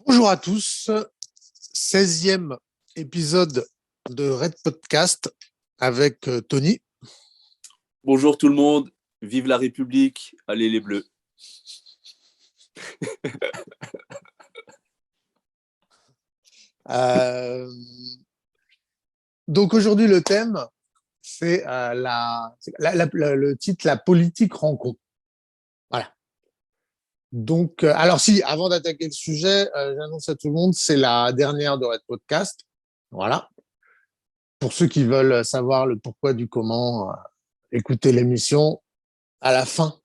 Bonjour à tous, 16e épisode de Red Podcast avec Tony. Bonjour tout le monde, vive la République, allez les Bleus. Euh, donc aujourd'hui le thème, c'est le titre La politique rencontre. Voilà. Donc, alors si, avant d'attaquer le sujet, j'annonce à tout le monde, c'est la dernière de Red Podcast. Voilà. Pour ceux qui veulent savoir le pourquoi du comment, écoutez l'émission à la fin.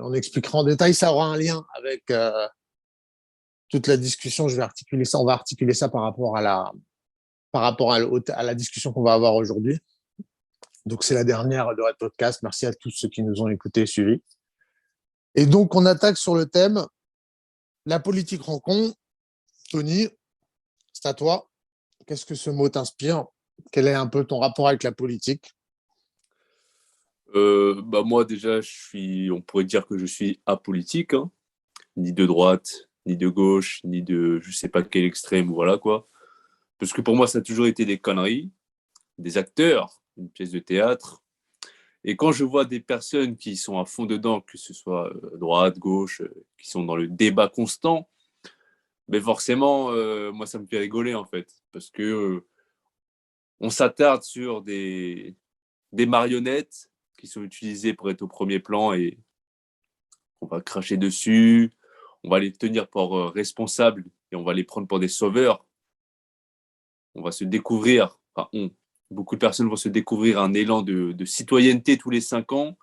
On expliquera en détail, ça aura un lien avec toute la discussion. Je vais articuler ça, on va articuler ça par rapport à la discussion qu'on va avoir aujourd'hui. Donc, c'est la dernière de Red Podcast. Merci à tous ceux qui nous ont écoutés et suivis. Et donc, on attaque sur le thème la politique rencontre. Tony, c'est à toi. Qu'est-ce que ce mot t'inspire? Quel est un peu ton rapport avec la politique? Moi déjà, on pourrait dire que je suis apolitique, hein. Ni de droite, ni de gauche, ni de je sais pas quel extrême, voilà quoi. Parce que pour moi, ça a toujours été des conneries, des acteurs, une pièce de théâtre. Et quand je vois des personnes qui sont à fond dedans, que ce soit droite, gauche, qui sont dans le débat constant, mais forcément, moi, ça me fait rigoler en fait. Parce que on s'attarde sur des marionnettes qui sont utilisées pour être au premier plan et on va cracher dessus, on va les tenir pour responsables et on va les prendre pour des sauveurs. On va se découvrir, beaucoup de personnes vont se découvrir un élan de citoyenneté tous les 5 ans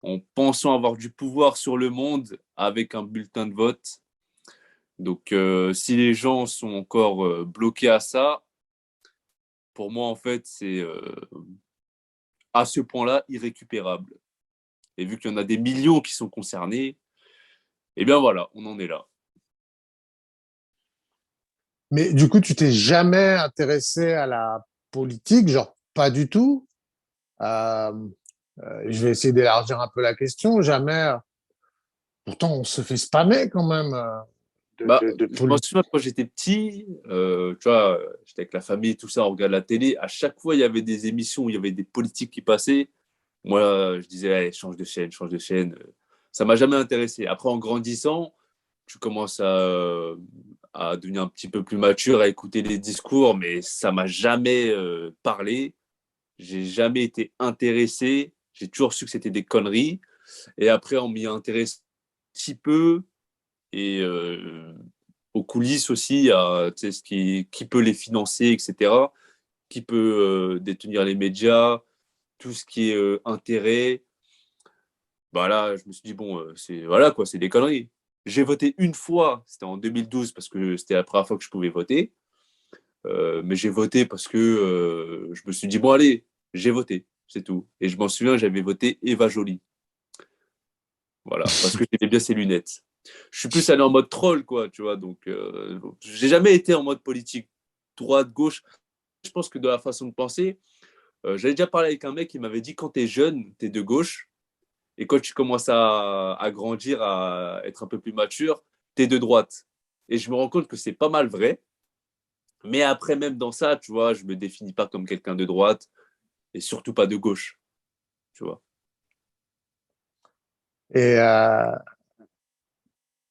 en pensant avoir du pouvoir sur le monde avec un bulletin de vote. Donc, si les gens sont encore bloqués à ça, pour moi, en fait, c'est à ce point-là irrécupérable. Et vu qu'il y en a des millions qui sont concernés, eh bien voilà, on en est là. Mais du coup, tu t'es jamais intéressé à la politique, genre pas du tout. Euh, je vais essayer d'élargir un peu la question. Jamais. Pourtant, on se fait spammer quand même de Je m'en politique. souviens quand j'étais petit, tu vois, j'étais avec la famille, tout ça, on regarde la télé. À chaque fois, il y avait des émissions où il y avait des politiques qui passaient. Moi, je disais, allez, change de chaîne, change de chaîne. Ça m'a jamais intéressé. Après, en grandissant, tu commences à devenir un petit peu plus mature, à écouter les discours, mais ça m'a jamais parlé. J'ai jamais été intéressé. J'ai toujours su que c'était des conneries. Et après, on m'y intéresse un petit peu. Et aux coulisses aussi, à qui peut les financer, etc. Qui peut détenir les médias, tout ce qui est intérêt. Bah là, je me suis dit, bon, voilà quoi, c'est des conneries. J'ai voté une fois, c'était en 2012 parce que c'était la première fois que je pouvais voter. Mais j'ai voté parce que je me suis dit, bon, allez, j'ai voté, c'est tout. Et je m'en souviens, j'avais voté Eva Joly. Voilà, parce que j'aimais bien ses lunettes. Je suis plus allé en mode troll, quoi, tu vois. Donc, j'ai jamais été en mode politique, droite, gauche. Je pense que de la façon de penser, j'avais déjà parlé avec un mec qui m'avait dit quand t'es jeune, t'es de gauche. Et quand tu commences à grandir, à être un peu plus mature, t'es de droite. Et je me rends compte que c'est pas mal vrai. Mais après, même dans ça, tu vois, je me définis pas comme quelqu'un de droite et surtout pas de gauche, tu vois. Et, euh,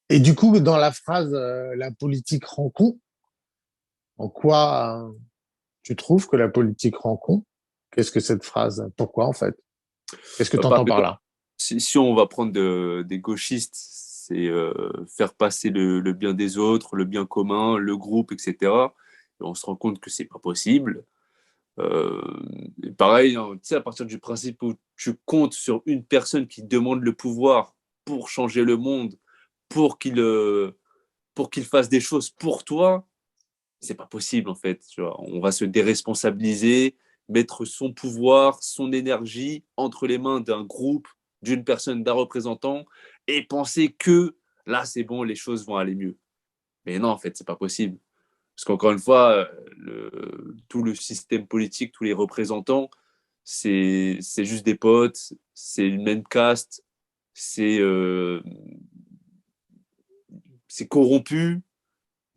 et du coup, dans la phrase la politique rencontre, en quoi tu trouves que la politique rencontre? Qu'est-ce que cette phrase? Pourquoi en fait? Qu'est-ce que tu Par entends par exemple, là? si on va prendre des gauchistes, c'est faire passer le bien des autres, le bien commun, le groupe, etc. Et on se rend compte que c'est pas possible. Euh, et pareil, hein, tu sais, à partir du principe où tu comptes sur une personne qui demande le pouvoir pour changer le monde, pour qu'il fasse des choses pour toi, c'est pas possible en fait. Tu vois. On va se déresponsabiliser, mettre son pouvoir, son énergie entre les mains d'un groupe, d'une personne, d'un représentant, et penser que là c'est bon, les choses vont aller mieux. Mais non, en fait, c'est pas possible. Parce qu'encore une fois, tout le système politique, tous les représentants, c'est juste des potes, c'est une même caste, c'est c'est corrompu,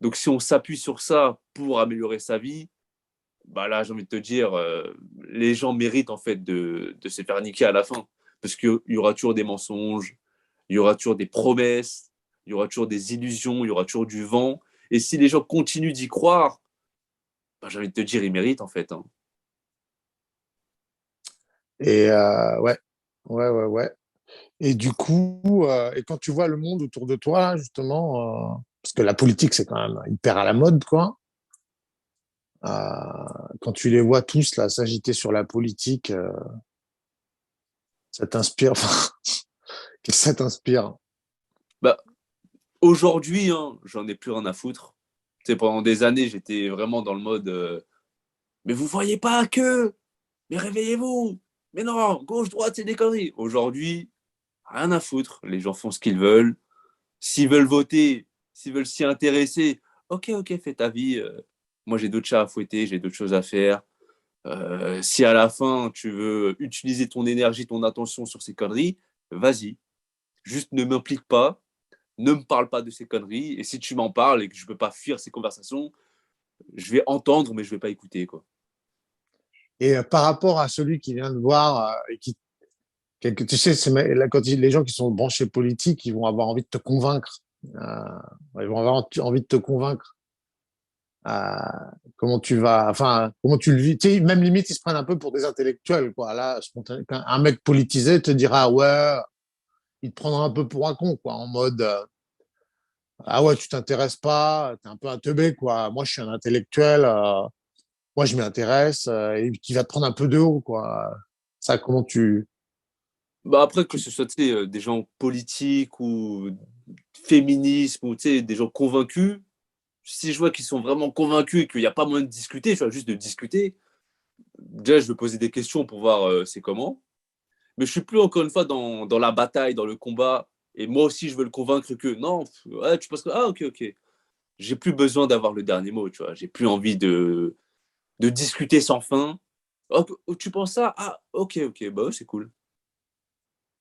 Donc, si on s'appuie sur ça pour améliorer sa vie, bah là, j'ai envie de te dire, les gens méritent en fait de se faire niquer à la fin. Parce qu'il y aura toujours des mensonges, il y aura toujours des promesses, il y aura toujours des illusions, il y aura toujours du vent. Et si les gens continuent d'y croire, bah, j'ai envie de te dire, ils méritent en fait, hein. Et ouais, ouais, ouais, ouais. Et du coup, et quand tu vois le monde autour de toi, justement, parce que la politique, c'est quand même hyper à la mode, quoi. Quand tu les vois tous là s'agiter sur la politique, ça t'inspire. Qu'est-ce que ça t'inspire? Bah, aujourd'hui, hein, j'en ai plus rien à foutre. Tu sais, pendant des années, j'étais vraiment dans le mode mais vous voyez pas que, mais réveillez-vous, mais non, gauche, droite, c'est des conneries. Aujourd'hui, rien à foutre. Les gens font ce qu'ils veulent. S'ils veulent voter, s'ils veulent s'y intéresser, ok, ok, fais ta vie. Moi, j'ai d'autres chats à fouetter, j'ai d'autres choses à faire. Si à la fin, tu veux utiliser ton énergie, ton attention sur ces conneries, vas-y. Juste ne m'implique pas, ne me parle pas de ces conneries. Et si tu m'en parles et que je ne peux pas fuir ces conversations, je vais entendre, mais je ne vais pas écouter, quoi. Et par rapport à celui qui vient de voir et qui, tu sais, là, quand les gens qui sont branchés politiques, ils vont avoir envie de te convaincre. Ils vont avoir envie de te convaincre. Comment tu vas, enfin, comment tu le vis. Tu sais, même limite, ils se prennent un peu pour des intellectuels, quoi. Là, un mec politisé te dira, ouais, il te prendra un peu pour un con, quoi, en mode, ah ouais, tu t'intéresses pas, t'es un peu un teubé, quoi. Moi, je suis un intellectuel, moi, je m'y intéresse, et qui va te prendre un peu de haut, quoi. Ça, comment tu, Bah après, que ce soit des gens politiques ou féministes ou des gens convaincus, si je vois qu'ils sont vraiment convaincus et qu'il n'y a pas moyen de discuter, tu vois, juste de discuter, déjà, je vais poser des questions pour voir c'est comment. Mais je suis plus encore une fois dans la bataille, dans le combat. Et moi aussi, je veux le convaincre que non, ouais, tu penses que. Ah, ok, ok. J'ai plus besoin d'avoir le dernier mot, tu vois. J'ai plus envie de discuter sans fin. Oh, tu penses ça? Ah, ok, ok. Bah, ouais, c'est cool.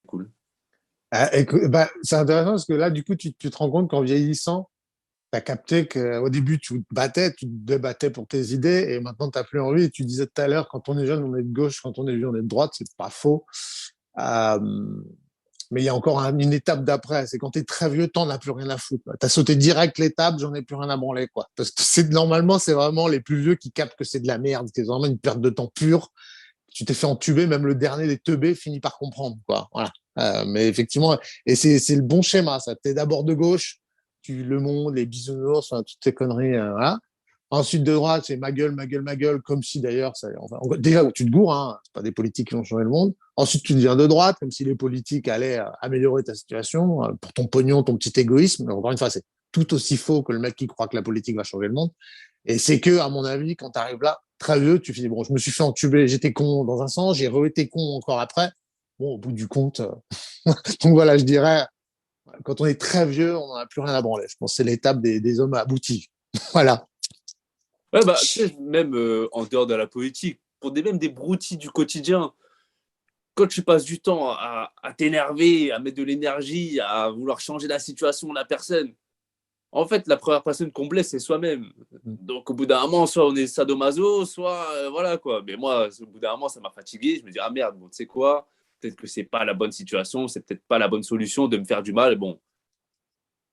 Cool. bah, c'est intéressant parce que là, du coup, tu te rends compte qu'en vieillissant, tu as capté qu'au début, tu te battais, tu te débattais pour tes idées et maintenant, tu n'as plus envie. Et tu disais tout à l'heure, quand on est jeune, on est de gauche, quand on est vieux, on est de droite, c'est pas faux. Euh, mais il y a encore une étape d'après. C'est quand tu es très vieux, tu n'en as plus rien à foutre. Tu as sauté direct l'étape, j'en ai plus rien à branler, quoi. Parce que normalement, c'est vraiment les plus vieux qui captent que c'est de la merde, c'est vraiment une perte de temps pure. Tu t'es fait entuber, même le dernier des teubés finit par comprendre, quoi. Voilà. Mais effectivement, et c'est le bon schéma, ça. T'es d'abord de gauche, le monde, les bisounours, enfin, toutes ces conneries, voilà. Ensuite de droite, c'est ma gueule, ma gueule, ma gueule, comme si d'ailleurs, enfin, déjà où tu te gourres, hein, c'est pas des politiques qui vont changer le monde. Ensuite, tu deviens de droite, comme si les politiques allaient améliorer ta situation pour ton pognon, ton petit égoïsme. Mais encore une fois, c'est tout aussi faux que le mec qui croit que la politique va changer le monde. Et c'est que, à mon avis, quand tu arrives là, très vieux, tu finis, bon, je me suis fait entuber, j'étais con dans un sens, j'ai re-été con encore après. Bon, au bout du compte, donc voilà, je dirais, quand on est très vieux, on n'en a plus rien à branler. Je pense que c'est l'étape des hommes aboutis. Voilà. Ouais, bah, tu sais, même en dehors de la politique, pour même des broutilles du quotidien, quand tu passes du temps à t'énerver, à mettre de l'énergie, à vouloir changer la situation de la personne, en fait, la première personne qu'on blesse, c'est soi-même. Donc, au bout d'un moment, soit on est sadomaso, soit voilà quoi. Mais moi, au bout d'un moment, ça m'a fatigué. Je me dis, ah merde, bon, tu sais quoi, peut-être que c'est pas la bonne situation, c'est peut-être pas la bonne solution de me faire du mal. Bon,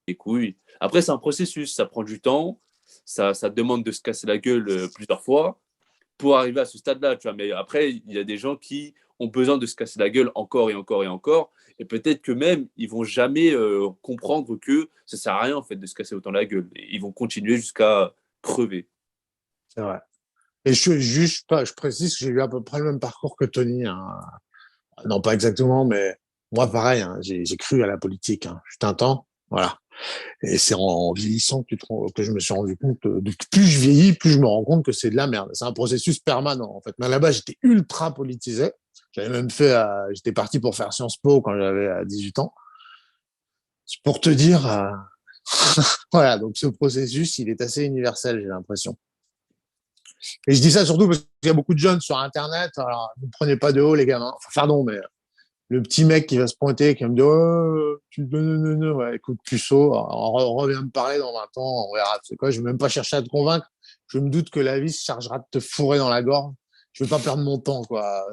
les couilles. Après, c'est un processus, ça prend du temps, ça demande de se casser la gueule plusieurs fois pour arriver à ce stade-là, tu vois. Mais après, il y a des gens qui ont besoin de se casser la gueule encore et encore et encore. Et peut-être que même, ils vont jamais comprendre que ça sert à rien, en fait, de se casser autant la gueule. Et ils vont continuer jusqu'à crever. C'est vrai. Et je précise que j'ai eu à peu près le même parcours que Tony, hein. Non, pas exactement, mais moi, pareil, hein, j'ai cru à la politique, hein. Juste un temps. Voilà. Et c'est en vieillissant que je me suis rendu compte que plus je vieillis, plus je me rends compte que c'est de la merde. C'est un processus permanent, en fait. Mais là-bas, j'étais ultra politisé. J'avais même j'étais parti pour faire Sciences Po quand j'avais 18 ans. C'est pour te dire, voilà. Donc, ce processus, il est assez universel, j'ai l'impression. Et je dis ça surtout parce qu'il y a beaucoup de jeunes sur Internet. Alors, ne prenez pas de haut, les gamins. Enfin, pardon, mais le petit mec qui va se pointer, qui va me dire oh, ouais, écoute, puceau, on revient me parler dans 20 ans, on verra. C'est quoi, je vais même pas chercher à te convaincre. Je me doute que la vie se chargera de te fourrer dans la gorge. Je vais pas perdre mon temps, quoi.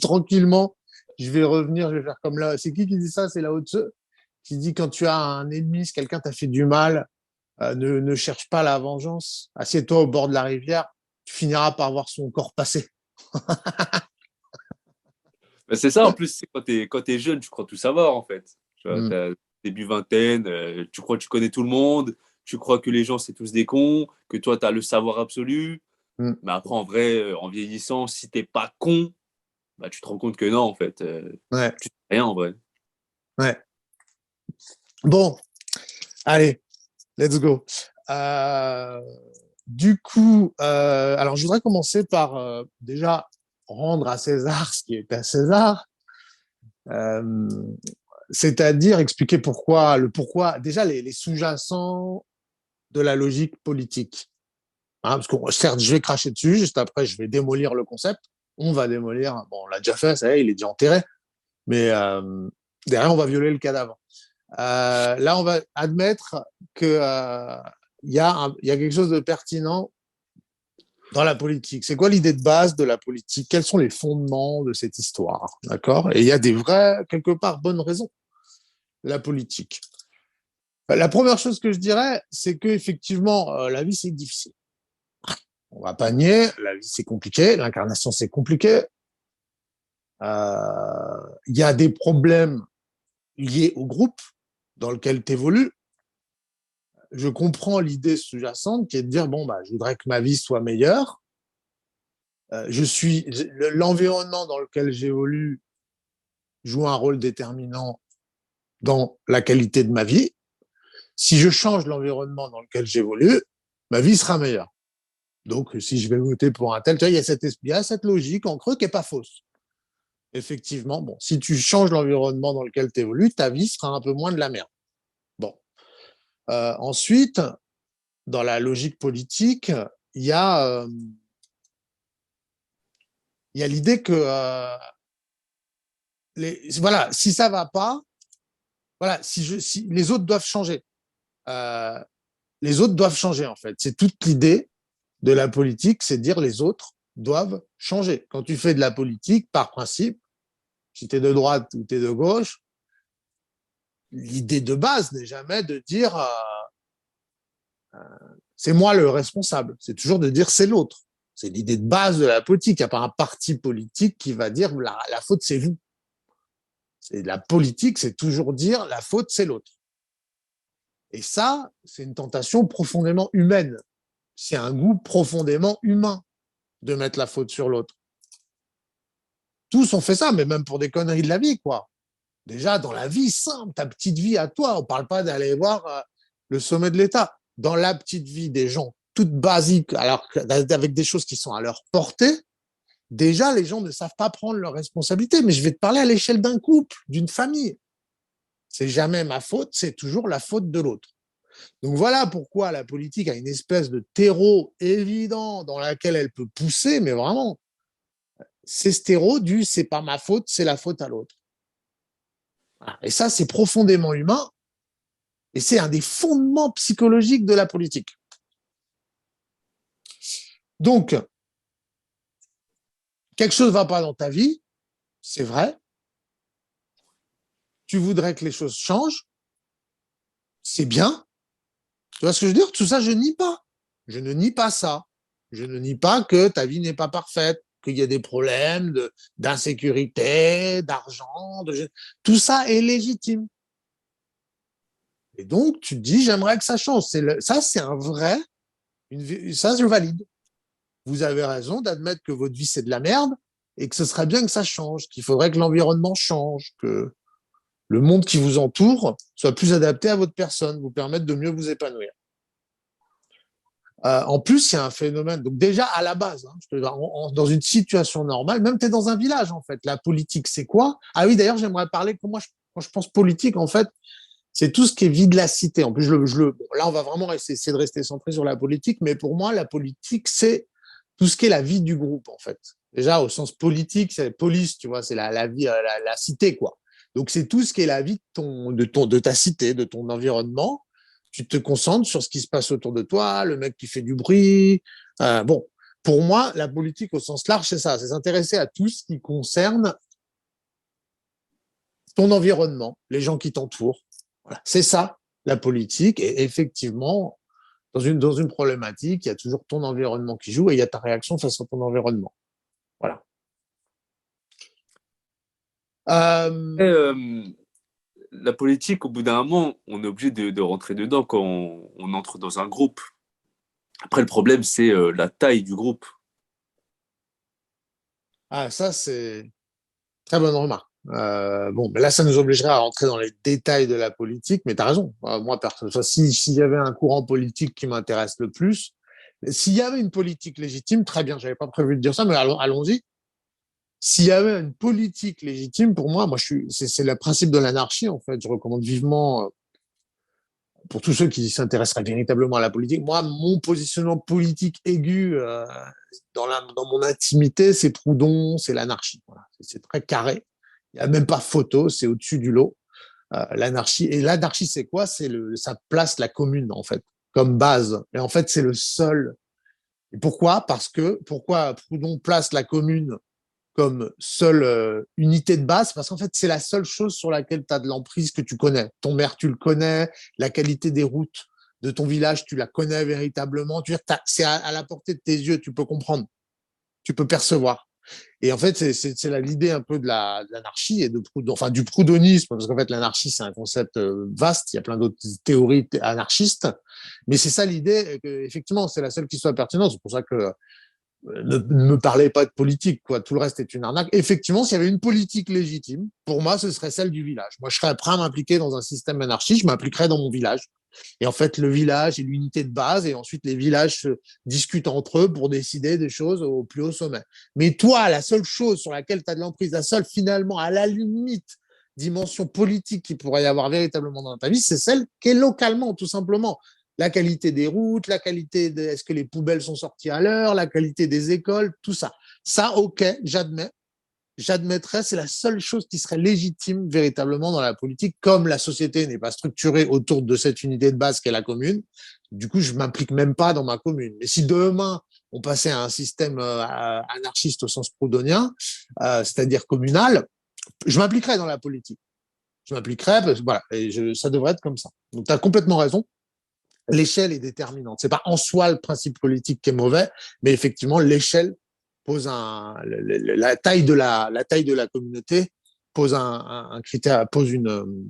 Tranquillement, je vais revenir, je vais faire comme là. C'est qui dit ça? C'est Lao Tzu qui dit quand tu as un ennemi, si quelqu'un t'a fait du mal, ne cherche pas la vengeance. Assieds-toi au bord de la rivière, tu finiras par voir son corps passer. Ben, c'est ça, en plus, c'est quand t'es jeune, tu crois tout savoir, en fait. Tu vois, Mm, t'as début vingtaine, tu crois que tu connais tout le monde, tu crois que les gens, c'est tous des cons, que toi, tu as le savoir absolu. mm. Mais après, en vrai, en vieillissant, si t'es pas con, bah, tu te rends compte que non, en fait. Ouais, Tu sais rien, en vrai. ouais. Bon, allez, let's go. Euh, du coup, alors je voudrais commencer par déjà rendre à César ce qui est à César, euh, c'est-à-dire expliquer pourquoi, déjà les sous-jacents de la logique politique. Hein, parce que certes, je vais cracher dessus, juste après, je vais démolir le concept. On va démolir, bon, on l'a déjà fait, ça y est, il est déjà enterré, mais derrière, on va violer le cadavre. Là, on va admettre que il y a quelque chose de pertinent dans la politique. C'est quoi l'idée de base de la politique? Quels sont les fondements de cette histoire? D'accord? Et il y a des vraies, quelque part, bonnes raisons. La politique. La première chose que je dirais, c'est que effectivement, la vie, c'est difficile. On va pas nier, la vie, c'est compliqué, l'incarnation, c'est compliqué. Il y a des problèmes liés au groupe dans lequel tu évolues. Je comprends l'idée sous-jacente qui est de dire, bon, bah, je voudrais que ma vie soit meilleure. L'environnement dans lequel j'évolue joue un rôle déterminant dans la qualité de ma vie. Si je change l'environnement dans lequel j'évolue, ma vie sera meilleure. Donc, si je vais voter pour un tel, tu vois, il y a cette logique en creux qui n'est pas fausse. Effectivement, bon, si tu changes l'environnement dans lequel tu évolues, ta vie sera un peu moins de la merde. Bon. Ensuite, dans la logique politique, il y a, euh, il y a l'idée que voilà, si ça va pas, voilà, si les autres doivent changer. Euh, les autres doivent changer, en fait. C'est toute l'idée de la politique, c'est dire les autres doivent changer. Quand tu fais de la politique, par principe, si tu es de droite ou tu es de gauche, l'idée de base n'est jamais de dire c'est moi le responsable. C'est toujours de dire c'est l'autre. C'est l'idée de base de la politique. Il n'y a pas un parti politique qui va dire la faute, c'est vous. C'est la politique, c'est toujours dire la faute, c'est l'autre. Et ça, c'est une tentation profondément humaine. C'est un goût profondément humain de mettre la faute sur l'autre. Tous ont fait ça, mais même pour des conneries de la vie, quoi. Déjà, dans la vie simple, ta petite vie à toi, on ne parle pas d'aller voir le sommet de l'État. Dans la petite vie des gens, toutes basiques, alors avec des choses qui sont à leur portée, déjà, les gens ne savent pas prendre leurs responsabilités. Mais je vais te parler à l'échelle d'un couple, d'une famille. C'est jamais ma faute, c'est toujours la faute de l'autre. Donc voilà pourquoi la politique a une espèce de terreau évident dans laquelle elle peut pousser, mais vraiment, c'est ce terreau du c'est pas ma faute, c'est la faute à l'autre. Et ça, c'est profondément humain et c'est un des fondements psychologiques de la politique. Donc, quelque chose ne va pas dans ta vie, c'est vrai. Tu voudrais que les choses changent, c'est bien. Tu vois ce que je veux dire? Tout ça, je nie pas. Je ne nie pas ça. Je ne nie pas que ta vie n'est pas parfaite, qu'il y a des problèmes d'insécurité, d'argent, tout ça est légitime. Et donc, tu te dis, j'aimerais que ça change. Ça, c'est un vrai, ça, je valide. Vous avez raison d'admettre que votre vie, c'est de la merde et que ce serait bien que ça change, qu'il faudrait que l'environnement change, que le monde qui vous entoure soit plus adapté à votre personne, vous permette de mieux vous épanouir. En plus, il y a un phénomène. Donc déjà, à la base, hein, dans une situation normale, même tu es dans un village, en fait, la politique, c'est quoi? Ah oui, d'ailleurs, j'aimerais parler, quand je pense politique, en fait, c'est tout ce qui est vie de la cité. En plus, là, on va vraiment essayer de rester centré sur la politique, mais pour moi, la politique, c'est tout ce qui est la vie du groupe, en fait. Déjà, au sens politique, c'est police, tu vois, c'est la vie, la cité, quoi. Donc, c'est tout ce qui est la vie de ta cité, de ton environnement. Tu te concentres sur ce qui se passe autour de toi, le mec qui fait du bruit. Bon, pour moi, la politique au sens large, c'est ça, c'est s'intéresser à tout ce qui concerne ton environnement, les gens qui t'entourent. Voilà. C'est ça, la politique. Et effectivement, dans une problématique, il y a toujours ton environnement qui joue et il y a ta réaction face à ton environnement. Voilà. Et, Euh, la politique, au bout d'un moment, on est obligé de rentrer dedans quand on entre dans un groupe. Après, le problème, c'est la taille du groupe. ça, c'est très bonne remarque. Bon, mais là, ça nous obligerait à rentrer dans les détails de la politique, mais tu as raison. Moi, personnellement, s'il y avait un courant politique qui m'intéresse le plus, s'il y avait une politique légitime, très bien, j'avais pas prévu de dire ça, mais allons-y. S'il y avait une politique légitime, pour moi, c'est le principe de l'anarchie, en fait. Je recommande vivement, pour tous ceux qui s'intéresseraient véritablement à la politique, moi, mon positionnement politique aigu dans mon intimité, c'est Proudhon, c'est l'anarchie. Voilà. C'est très carré. Il n'y a même pas photo, c'est au-dessus du lot. L'anarchie. Et l'anarchie, c'est quoi? Ça place la commune, en fait, comme base. Et en fait, c'est le seul. Et pourquoi? Pourquoi Proudhon place la commune comme seule unité de base, parce qu'en fait, c'est la seule chose sur laquelle tu as de l'emprise que tu connais. Ton maire, tu le connais, la qualité des routes de ton village, tu la connais véritablement. C'est à la portée de tes yeux, tu peux comprendre, tu peux percevoir. Et en fait, c'est l'idée un peu de l'anarchie et enfin du proudhonisme, parce qu'en fait, l'anarchie, c'est un concept vaste. Il y a plein d'autres théories anarchistes, mais c'est ça l'idée. Effectivement, c'est la seule qui soit pertinente. C'est pour ça que ne me parlez pas de politique, quoi. Tout le reste est une arnaque. Effectivement, s'il y avait une politique légitime, pour moi, ce serait celle du village. Moi, je serais prêt à m'impliquer dans un système anarchiste, je m'impliquerais dans mon village. Et en fait, le village est l'unité de base, et ensuite, les villages se discutent entre eux pour décider des choses au plus haut sommet. Mais toi, la seule chose sur laquelle tu as de l'emprise, la seule, finalement, à la limite, dimension politique qui pourrait y avoir véritablement dans ta vie, c'est celle qui est localement, tout simplement la qualité des routes, la qualité de est-ce que les poubelles sont sorties à l'heure, la qualité des écoles, tout ça. Ça, ok, j'admettrais, c'est la seule chose qui serait légitime véritablement dans la politique, comme la société n'est pas structurée autour de cette unité de base qu'est la commune. Du coup, je m'implique même pas dans ma commune. Mais si demain on passait à un système anarchiste au sens proudhonien, c'est-à-dire communal, je m'impliquerais dans la politique. Je m'impliquerais, parce que, voilà, ça devrait être comme ça. Donc, tu as complètement raison. L'échelle est déterminante. C'est pas en soi le principe politique qui est mauvais, mais effectivement, l'échelle pose la taille de la communauté pose un critère,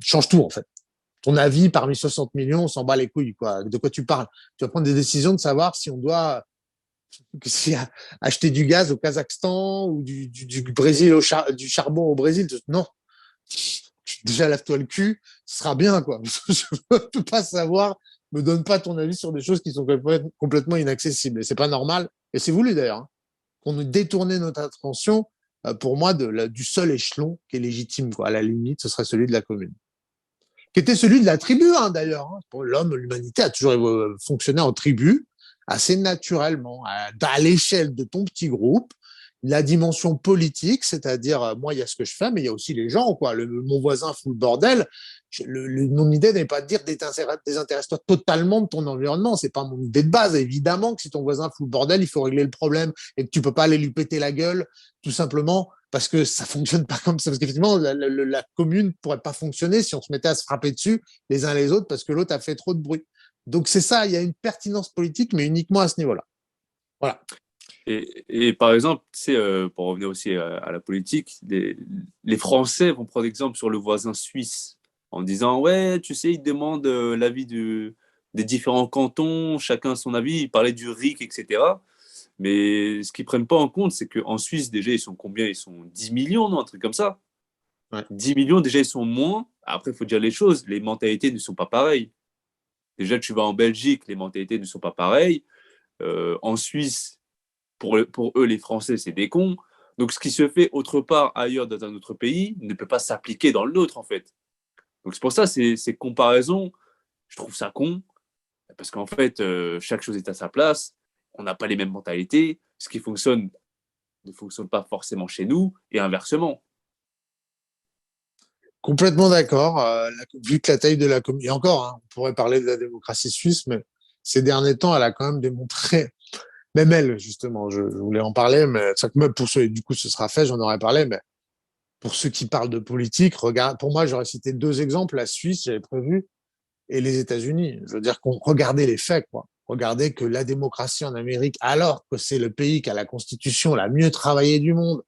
change tout, en fait. Ton avis parmi 60 millions, on s'en bat les couilles, quoi. De quoi tu parles? Tu vas prendre des décisions de savoir si on doit si acheter du gaz au Kazakhstan ou du Brésil du charbon au Brésil. Non. Déjà, lave-toi le cul, ce sera bien, quoi. Je ne peux pas savoir, me donne pas ton avis sur des choses qui sont complètement inaccessibles. Et c'est pas normal, et c'est voulu d'ailleurs, hein, qu'on ait détourné notre attention, pour moi, du seul échelon qui est légitime, quoi. À la limite, ce serait celui de la commune. Qui était celui de la tribu, hein, d'ailleurs. Hein. L'homme, l'humanité a toujours fonctionné en tribu, assez naturellement, à l'échelle de ton petit groupe. La dimension politique, c'est-à-dire, moi, il y a ce que je fais, mais il y a aussi les gens, quoi. Mon voisin fout le bordel. Mon idée n'est pas de dire désintéresse-toi totalement de ton environnement. C'est pas mon idée de base. Évidemment que si ton voisin fout le bordel, il faut régler le problème et que tu peux pas aller lui péter la gueule, tout simplement parce que ça fonctionne pas comme ça. Parce qu'effectivement, la commune pourrait pas fonctionner si on se mettait à se frapper dessus les uns les autres parce que l'autre a fait trop de bruit. Donc c'est ça, il y a une pertinence politique, mais uniquement à ce niveau-là. Voilà. Et par exemple, tu sais, pour revenir aussi à la politique, les Français vont prendre exemple sur le voisin suisse en disant, ouais, tu sais, ils demandent l'avis des différents cantons, chacun son avis, ils parlaient du RIC, etc. Mais ce qu'ils prennent pas en compte, c'est qu'en Suisse, déjà, ils sont combien? Ils sont 10 millions, non? Un truc comme ça. Ouais. 10 millions, déjà, ils sont moins. Après, il faut dire les choses, les mentalités ne sont pas pareilles. Déjà, tu vas en Belgique, les mentalités ne sont pas pareilles. En Suisse, pour eux, les Français, c'est des cons. Donc, ce qui se fait autre part, ailleurs, dans un autre pays, ne peut pas s'appliquer dans le nôtre, en fait. Donc, c'est pour ça, ces comparaisons, je trouve ça con, parce qu'en fait, chaque chose est à sa place. On n'a pas les mêmes mentalités. Ce qui fonctionne ne fonctionne pas forcément chez nous et inversement. Complètement d'accord. Vu que la taille de la communauté, et encore, hein, on pourrait parler de la démocratie suisse, mais ces derniers temps, elle a quand même démontré, même elle, justement, je voulais en parler, mais ça, même pour ceux, du coup, ce sera fait, j'en aurais parlé, mais pour ceux qui parlent de politique, regarde, pour moi, j'aurais cité deux exemples, la Suisse, j'avais prévu, et les États-Unis. Je veux dire qu'on regardait les faits, quoi. Regardez que la démocratie en Amérique, alors que c'est le pays qui a la constitution la mieux travaillée du monde,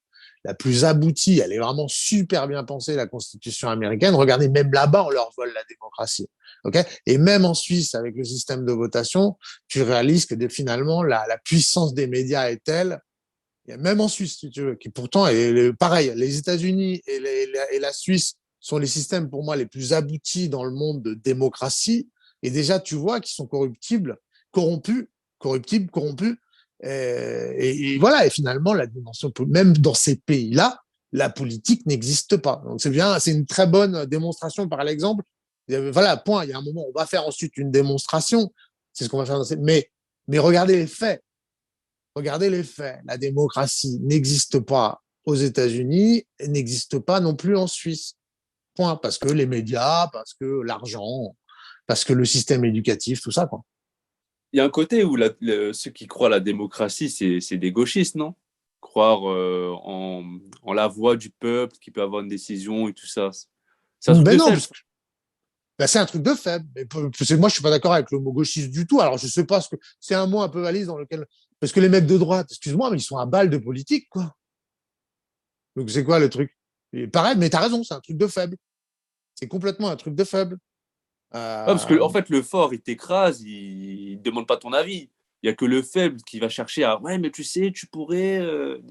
la plus aboutie, elle est vraiment super bien pensée, la constitution américaine. Regardez, même là-bas, on leur vole la démocratie. Okay, et même en Suisse, avec le système de votation, tu réalises que finalement, la puissance des médias est telle, et même en Suisse, si tu veux, qui pourtant est pareil, les États-Unis et la Suisse sont les systèmes pour moi les plus aboutis dans le monde de démocratie. Et déjà, tu vois qu'ils sont corruptibles, corrompus. Et voilà, et finalement, la dimension, même dans ces pays-là, la politique n'existe pas. Donc c'est bien, c'est une très bonne démonstration par l'exemple. Voilà, point. Il y a un moment, on va faire ensuite une démonstration. C'est ce qu'on va faire. Mais regardez les faits. Regardez les faits. La démocratie n'existe pas aux États-Unis et n'existe pas non plus en Suisse. Point. Parce que les médias, parce que l'argent, parce que le système éducatif, tout ça, quoi. Il y a un côté où ceux qui croient à la démocratie, c'est des gauchistes, non? Croire en la voix du peuple qui peut avoir une décision et tout ça. C'est un truc Ben de non, faible. parce que ben c'est un truc de faible. Mais moi, je suis pas d'accord avec le mot gauchiste du tout. Alors, je sais pas ce que c'est un mot un peu valise dans lequel parce que les mecs de droite, excuse-moi, mais ils sont à balle de politique, quoi. Donc c'est quoi le truc? Et pareil, mais t'as raison, c'est un truc de faible. C'est complètement un truc de faible. Ouais, parce que Euh, en fait, le fort, il t'écrase, il ne demande pas ton avis. Il n'y a que le faible qui va chercher à ouais, mais tu sais, tu pourrais.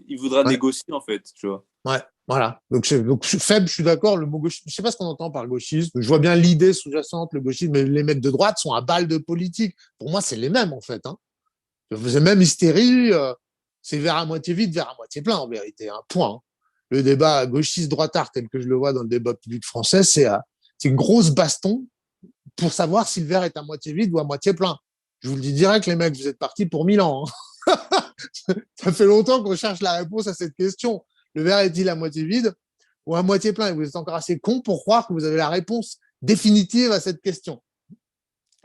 Il voudra ouais, négocier, en fait, tu vois. ouais, voilà. Donc faible, je suis d'accord. Le mot gauchiste, je sais pas ce qu'on entend par gauchiste. Je vois bien l'idée sous-jacente, le gauchisme, mais les mecs de droite sont à balle de politique. Pour moi, c'est les mêmes en fait. Hein. C'est même hystérie. C'est vers à moitié vide, vers à moitié plein en vérité. Un point. Hein. Le débat gauchiste-droitard tel que je le vois dans le débat public français, c'est une grosse baston pour savoir si le verre est à moitié vide ou à moitié plein. Je vous le dis direct, les mecs, vous êtes partis pour 1000 ans. Hein. Ça fait longtemps qu'on cherche la réponse à cette question. Le verre est-il à moitié vide ou à moitié plein? Et vous êtes encore assez con pour croire que vous avez la réponse définitive à cette question.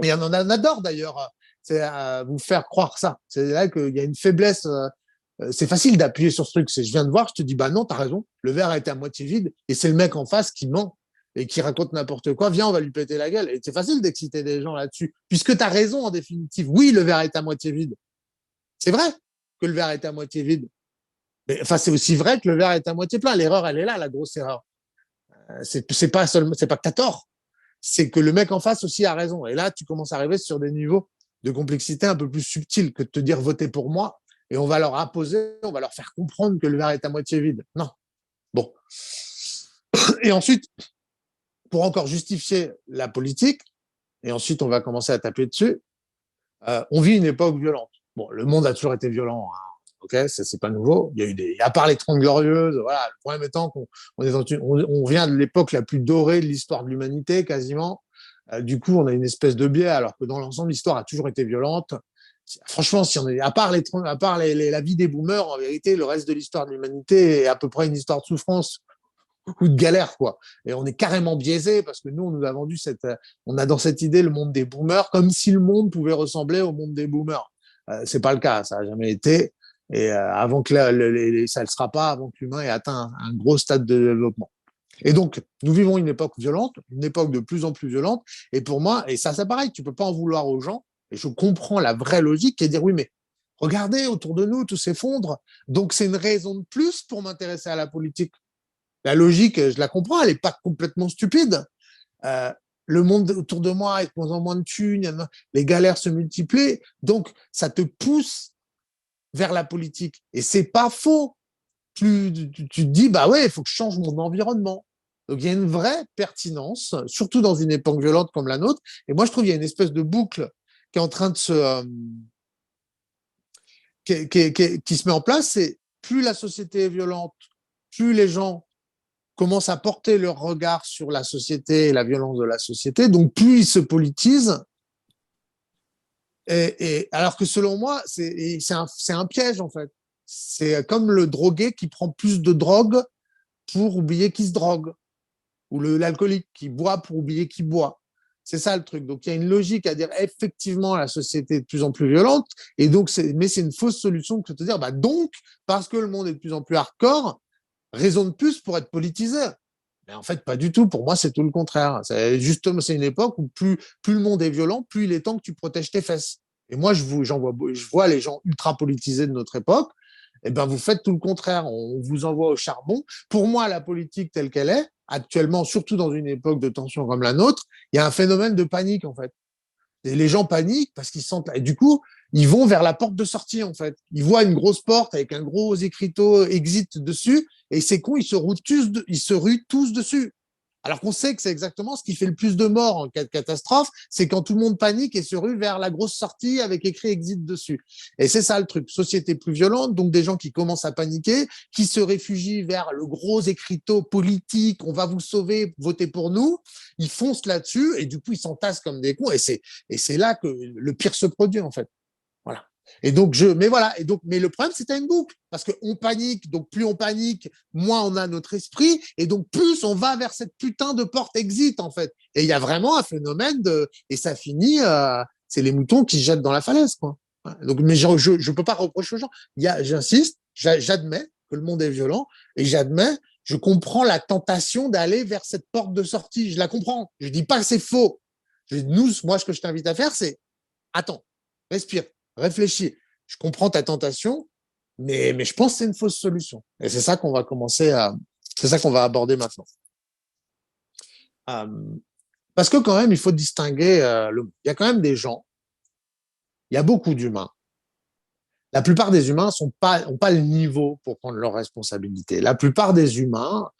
Et on en adore d'ailleurs, c'est vous faire croire ça. C'est là qu'il y a une faiblesse. C'est facile d'appuyer sur ce truc. Je viens de voir, je te dis, bah non, t'as raison, le verre a été à moitié vide, et c'est le mec en face qui ment et qui raconte n'importe quoi. Viens, on va lui péter la gueule. Et c'est facile d'exciter des gens là-dessus, puisque t'as raison en définitive. Oui, le verre est à moitié vide. C'est vrai que le verre est à moitié vide. Mais enfin, c'est aussi vrai que le verre est à moitié plein. L'erreur, elle est là, la grosse erreur. C'est pas seulement, c'est pas que t'as tort, c'est que le mec en face aussi a raison. Et là, tu commences à arriver sur des niveaux de complexité un peu plus subtils que de te dire votez pour moi et on va leur imposer, on va leur faire comprendre que le verre est à moitié vide. Non. Bon. Et ensuite, pour encore justifier la politique, et ensuite on va commencer à taper dessus, on vit une époque violente. Bon, le monde a toujours été violent. Hein. Ok, ça c'est pas nouveau. Il y a eu à part les 30 glorieuses, voilà. Le problème étant qu'on est on vient de l'époque la plus dorée de l'histoire de l'humanité, quasiment. Du coup, on a une espèce de biais, alors que dans l'ensemble, l'histoire a toujours été violente. Franchement, si on est, à part la vie des boomers, en vérité, le reste de l'histoire de l'humanité est à peu près une histoire de souffrance ou de galère, quoi. Et on est carrément biaisé parce que nous, on nous a vendu on a dans cette idée le monde des boomers comme si le monde pouvait ressembler au monde des boomers. C'est pas le cas, ça a jamais été. Et avant que ça ne le sera pas avant que l'humain ait atteint un gros stade de développement. Et donc, nous vivons une époque violente, une époque de plus en plus violente. Et pour moi, et ça, c'est pareil, tu peux pas en vouloir aux gens. Et je comprends la vraie logique qui est de dire oui, mais regardez autour de nous, tout s'effondre. Donc, c'est une raison de plus pour m'intéresser à la politique. La logique, je la comprends, elle n'est pas complètement stupide. Euh, le monde autour de moi est de moins en moins de thunes, les galères se multiplient, donc ça te pousse vers la politique. Et c'est pas faux. Tu te dis, bah ouais, il faut que je change mon environnement. Donc il y a une vraie pertinence, surtout dans une époque violente comme la nôtre. Et moi, je trouve qu'il y a une espèce de boucle qui est en train de qui se met en place. C'est plus la société est violente, plus les gens commencent à porter leur regard sur la société et la violence de la société, donc plus ils se politisent. Alors que selon moi, c'est un piège en fait. C'est comme le drogué qui prend plus de drogue pour oublier qu'il se drogue, ou l'alcoolique qui boit pour oublier qu'il boit. C'est ça le truc. Donc il y a une logique à dire effectivement la société est de plus en plus violente, et donc mais c'est une fausse solution que de te dire donc parce que le monde est de plus en plus hardcore, raison de plus pour être politisé. Mais en fait, pas du tout. Pour moi, c'est tout le contraire. Justement, c'est une époque où plus le monde est violent, plus il est temps que tu protèges tes fesses. Et moi, je vois les gens ultra politisés de notre époque. Eh ben, vous faites tout le contraire. On vous envoie au charbon. Pour moi, la politique telle qu'elle est, actuellement, surtout dans une époque de tension comme la nôtre, il y a un phénomène de panique, en fait. Et les gens paniquent parce qu'ils sentent, et du coup, ils vont vers la porte de sortie, en fait. Ils voient une grosse porte avec un gros écriteau exit dessus, et c'est con, ils se ruent tous dessus. Alors qu'on sait que c'est exactement ce qui fait le plus de morts en cas de catastrophe, c'est quand tout le monde panique et se rue vers la grosse sortie avec écrit exit dessus. Et c'est ça le truc. Société plus violente, donc des gens qui commencent à paniquer, qui se réfugient vers le gros écriteau politique, on va vous sauver, votez pour nous. Ils foncent là-dessus et du coup ils s'entassent comme des cons. Et c'est là que le pire se produit en fait. Voilà. Et donc mais voilà. Mais le problème, c'était une boucle parce qu'on panique. Donc plus on panique, moins on a notre esprit, et donc plus on va vers cette putain de porte exit en fait. Et il y a vraiment un phénomène et ça finit, c'est les moutons qui se jettent dans la falaise quoi. Donc, mais je peux pas reprocher aux gens. J'insiste, j'admets que le monde est violent et je comprends la tentation d'aller vers cette porte de sortie. Je la comprends. Je dis pas que c'est faux. Moi, ce que je t'invite à faire, c'est attends, respire, réfléchis. Je comprends ta tentation, mais je pense que c'est une fausse solution. Et c'est ça qu'on va c'est ça qu'on va aborder maintenant. Parce que quand même, il faut distinguer. Il y a quand même des gens, il y a beaucoup d'humains. La plupart des humains n'ont pas le niveau pour prendre leurs responsabilités. La plupart des humains,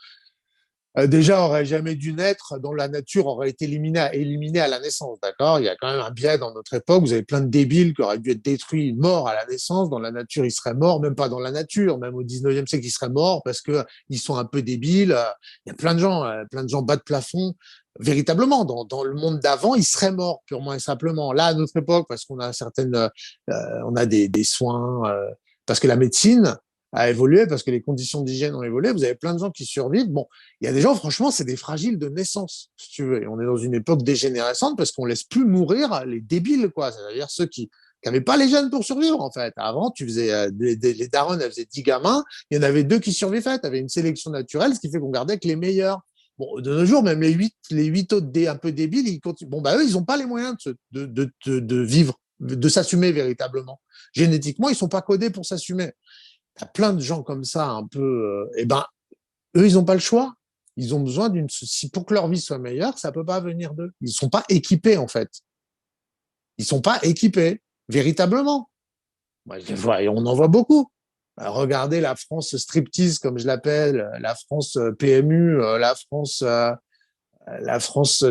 déjà, auraient jamais dû naître, dont la nature aurait été éliminée à la naissance, d'accord. Il y a quand même un biais dans notre époque. Vous avez plein de débiles qui auraient dû être détruits, morts à la naissance. Dans la nature, ils seraient morts, même pas dans la nature, même au 19e siècle, ils seraient morts parce que ils sont un peu débiles. Il y a plein de gens bas de plafond. Véritablement, dans le monde d'avant, ils seraient morts purement et simplement. Là, à notre époque, parce qu'on a on a des soins, parce que la médecine a évolué, parce que les conditions d'hygiène ont évolué. Vous avez plein de gens qui survivent. Bon, il y a des gens, franchement, c'est des fragiles de naissance, si tu veux. Et on est dans une époque dégénérescente parce qu'on laisse plus mourir les débiles, quoi. C'est-à-dire ceux qui n'avaient pas les gènes pour survivre, en fait. Avant, tu faisais, les darons, elles faisaient 10 gamins. Il y en avait 2 qui survivaient. Tu avais une sélection naturelle, ce qui fait qu'on gardait que les meilleurs. Bon, de nos jours, même les 8 autres un peu débiles, ils continuent. Bon, bah, eux, ils n'ont pas les moyens de vivre, de s'assumer véritablement. Génétiquement, ils sont pas codés pour s'assumer. T'as plein de gens comme ça, un peu, eux, ils n'ont pas le choix. Ils ont besoin pour que leur vie soit meilleure, ça peut pas venir d'eux. Ils sont pas équipés, en fait. Ils sont pas équipés, véritablement. Et on en voit beaucoup. Regardez la France striptease, comme je l'appelle, la France PMU, la France,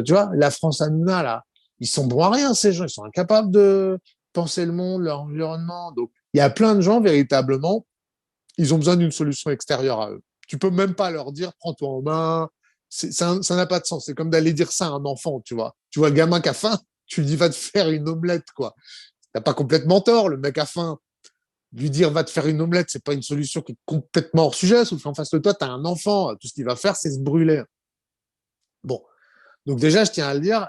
tu vois, la France Hanouna, là. Ils sont bons à rien, ces gens. Ils sont incapables de penser le monde, leur environnement. Donc, il y a plein de gens, véritablement, ils ont besoin d'une solution extérieure à eux. Tu peux même pas leur dire, prends-toi en main. Ça n'a pas de sens. C'est comme d'aller dire ça à un enfant, tu vois. Tu vois le gamin qui a faim, tu lui dis, va te faire une omelette, quoi. T'as pas complètement tort, le mec a faim. Lui dire, va te faire une omelette, c'est pas une solution qui est complètement hors sujet, sauf qu'en face de toi, t'as un enfant. Tout ce qu'il va faire, c'est se brûler. Bon. Donc déjà, je tiens à le dire,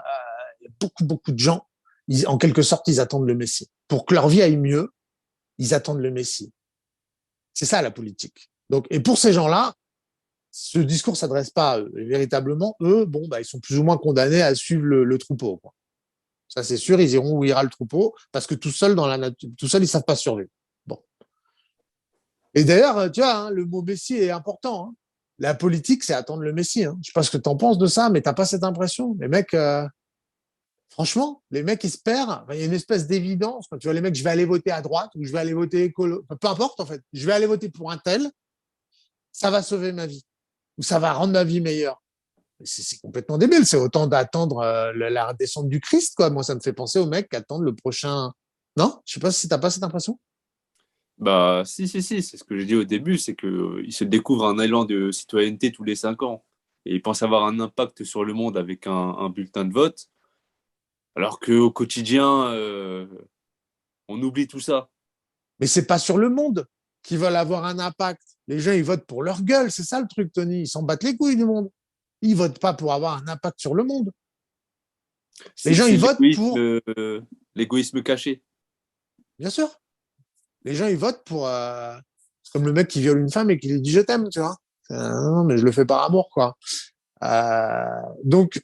il y a beaucoup de gens, en quelque sorte, ils attendent le Messie. Pour que leur vie aille mieux, ils attendent le Messie. C'est ça la politique. Donc, et pour ces gens-là, ce discours s'adresse pas à eux. Et véritablement, eux, bon, bah, ils sont plus ou moins condamnés à suivre le troupeau, quoi. Ça, c'est sûr, ils iront où ira le troupeau, parce que tout seul, dans la nature, tout seul, ils savent pas survivre. Bon. Et d'ailleurs, tu vois, hein, le mot Messie est important. Hein. La politique, c'est attendre le Messie. Hein. Je sais pas ce que tu en penses de ça, mais t'as pas cette impression. Les mecs, franchement, les mecs espèrent, il y a une espèce d'évidence. Quand tu vois les mecs, je vais aller voter à droite ou je vais aller voter écolo, peu importe en fait, je vais aller voter pour un tel, ça va sauver ma vie ou ça va rendre ma vie meilleure. C'est complètement débile, c'est autant d'attendre la descente du Christ, quoi. Moi, ça me fait penser aux mecs qui attendent le prochain. Non, je sais pas si t'as pas cette impression. Bah, si, c'est ce que j'ai dit au début, c'est qu'ils se découvrent un élan de citoyenneté tous les 5 ans. Et ils pensent avoir un impact sur le monde avec un bulletin de vote, alors qu'au quotidien, on oublie tout ça. Mais c'est pas sur le monde. qui veulent avoir un impact. Les gens, ils votent pour leur gueule. C'est ça le truc, Tony. Ils s'en battent les couilles du monde. Ils votent pas pour avoir un impact sur le monde. Les gens, C'est ils votent pour… l'égoïsme caché. Bien sûr. Les gens, ils votent pour… c'est comme le mec qui viole une femme et qui lui dit « je t'aime », tu vois. Non, mais je le fais par amour, quoi. Donc,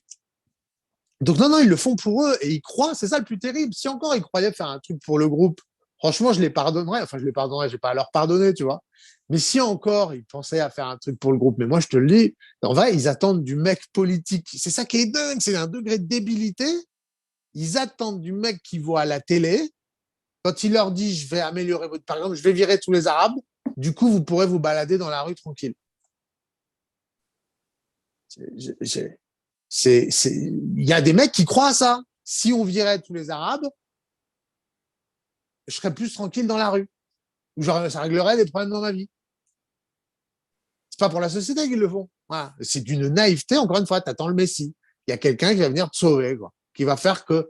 non, ils le font pour eux et ils croient, c'est ça le plus terrible. Si encore ils croyaient faire un truc pour le groupe, franchement, je les pardonnerais. Enfin, je les pardonnerais, je vais pas à leur pardonner, tu vois. Mais si encore ils pensaient à faire un truc pour le groupe, mais moi, je te le dis, en vrai, ils attendent du mec politique. C'est ça qui est dingue, c'est un degré de débilité. Ils attendent du mec qui voit à la télé, quand il leur dit, je vais améliorer votre, par exemple, je vais virer tous les Arabes, du coup, vous pourrez vous balader dans la rue tranquille. Il y a des mecs qui croient à ça. Si on virait tous les Arabes, je serais plus tranquille dans la rue. Ou genre, ça réglerait des problèmes dans ma vie. C'est pas pour la société qu'ils le font. Voilà. C'est d'une naïveté, encore une fois, t'attends le Messie. Il y a quelqu'un qui va venir te sauver, quoi, qui va faire que…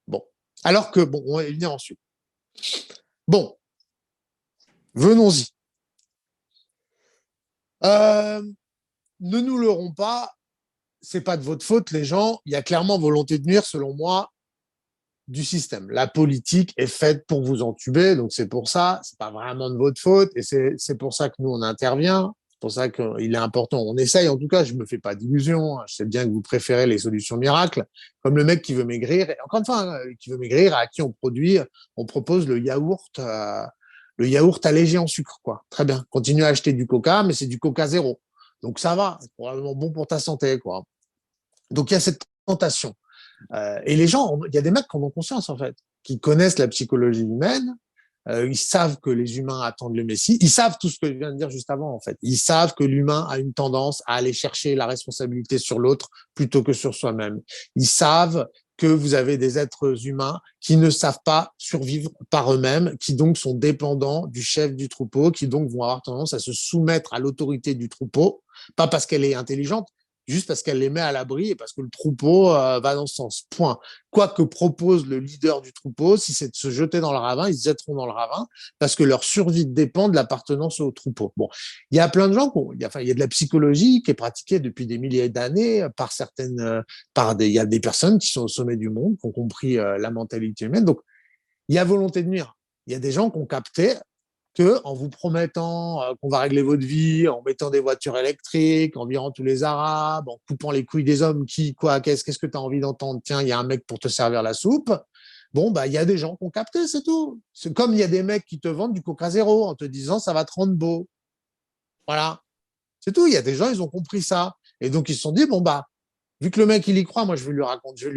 Bon. Alors que, bon, on va y venir ensuite. Bon. Venons-y. Ne nous leurrons pas, c'est pas de votre faute, les gens. Il y a clairement volonté de nuire, selon moi, du système. La politique est faite pour vous entuber, donc c'est pour ça, c'est pas vraiment de votre faute, et c'est pour ça que nous, on intervient. C'est pour ça qu'il est important. On essaye, en tout cas, je me fais pas d'illusions. Je sais bien que vous préférez les solutions miracles, comme le mec qui veut maigrir. Et encore une fois, qui veut maigrir, à qui on propose le yaourt allégé en sucre, quoi. Très bien. Continue à acheter du coca, mais c'est du coca zéro. Donc ça va, c'est probablement bon pour ta santé, quoi. Donc il y a cette tentation. Et les gens, il y a des mecs qui en ont conscience, en fait, qui connaissent la psychologie humaine. Ils savent que les humains attendent le Messie. Ils savent tout ce que je viens de dire juste avant, en fait. Ils savent que l'humain a une tendance à aller chercher la responsabilité sur l'autre plutôt que sur soi-même. Ils savent que vous avez des êtres humains qui ne savent pas survivre par eux-mêmes, qui donc sont dépendants du chef du troupeau, qui donc vont avoir tendance à se soumettre à l'autorité du troupeau, pas parce qu'elle est intelligente, juste parce qu'elle les met à l'abri et parce que le troupeau va dans ce sens. Point. Quoi que propose le leader du troupeau, si c'est de se jeter dans le ravin, ils se jetteront dans le ravin parce que leur survie dépend de l'appartenance au troupeau. Bon, il y a plein de gens, il y a de la psychologie qui est pratiquée depuis des milliers d'années par il y a des personnes qui sont au sommet du monde, qui ont compris la mentalité humaine. Donc, il y a volonté de nuire. Il y a des gens qui ont capté que en vous promettant qu'on va régler votre vie, en mettant des voitures électriques, en virant tous les Arabes, en coupant les couilles des hommes, qu'est-ce que tu as envie d'entendre? Tiens, il y a un mec pour te servir la soupe. Bon, bah, il y a des gens qui ont capté, c'est tout. C'est comme il y a des mecs qui te vendent du Coca Zéro en te disant ça va te rendre beau. Voilà. C'est tout. Il y a des gens, ils ont compris ça. Et donc, ils se sont dit, bon, bah, vu que le mec, il y croit, moi, je vais lui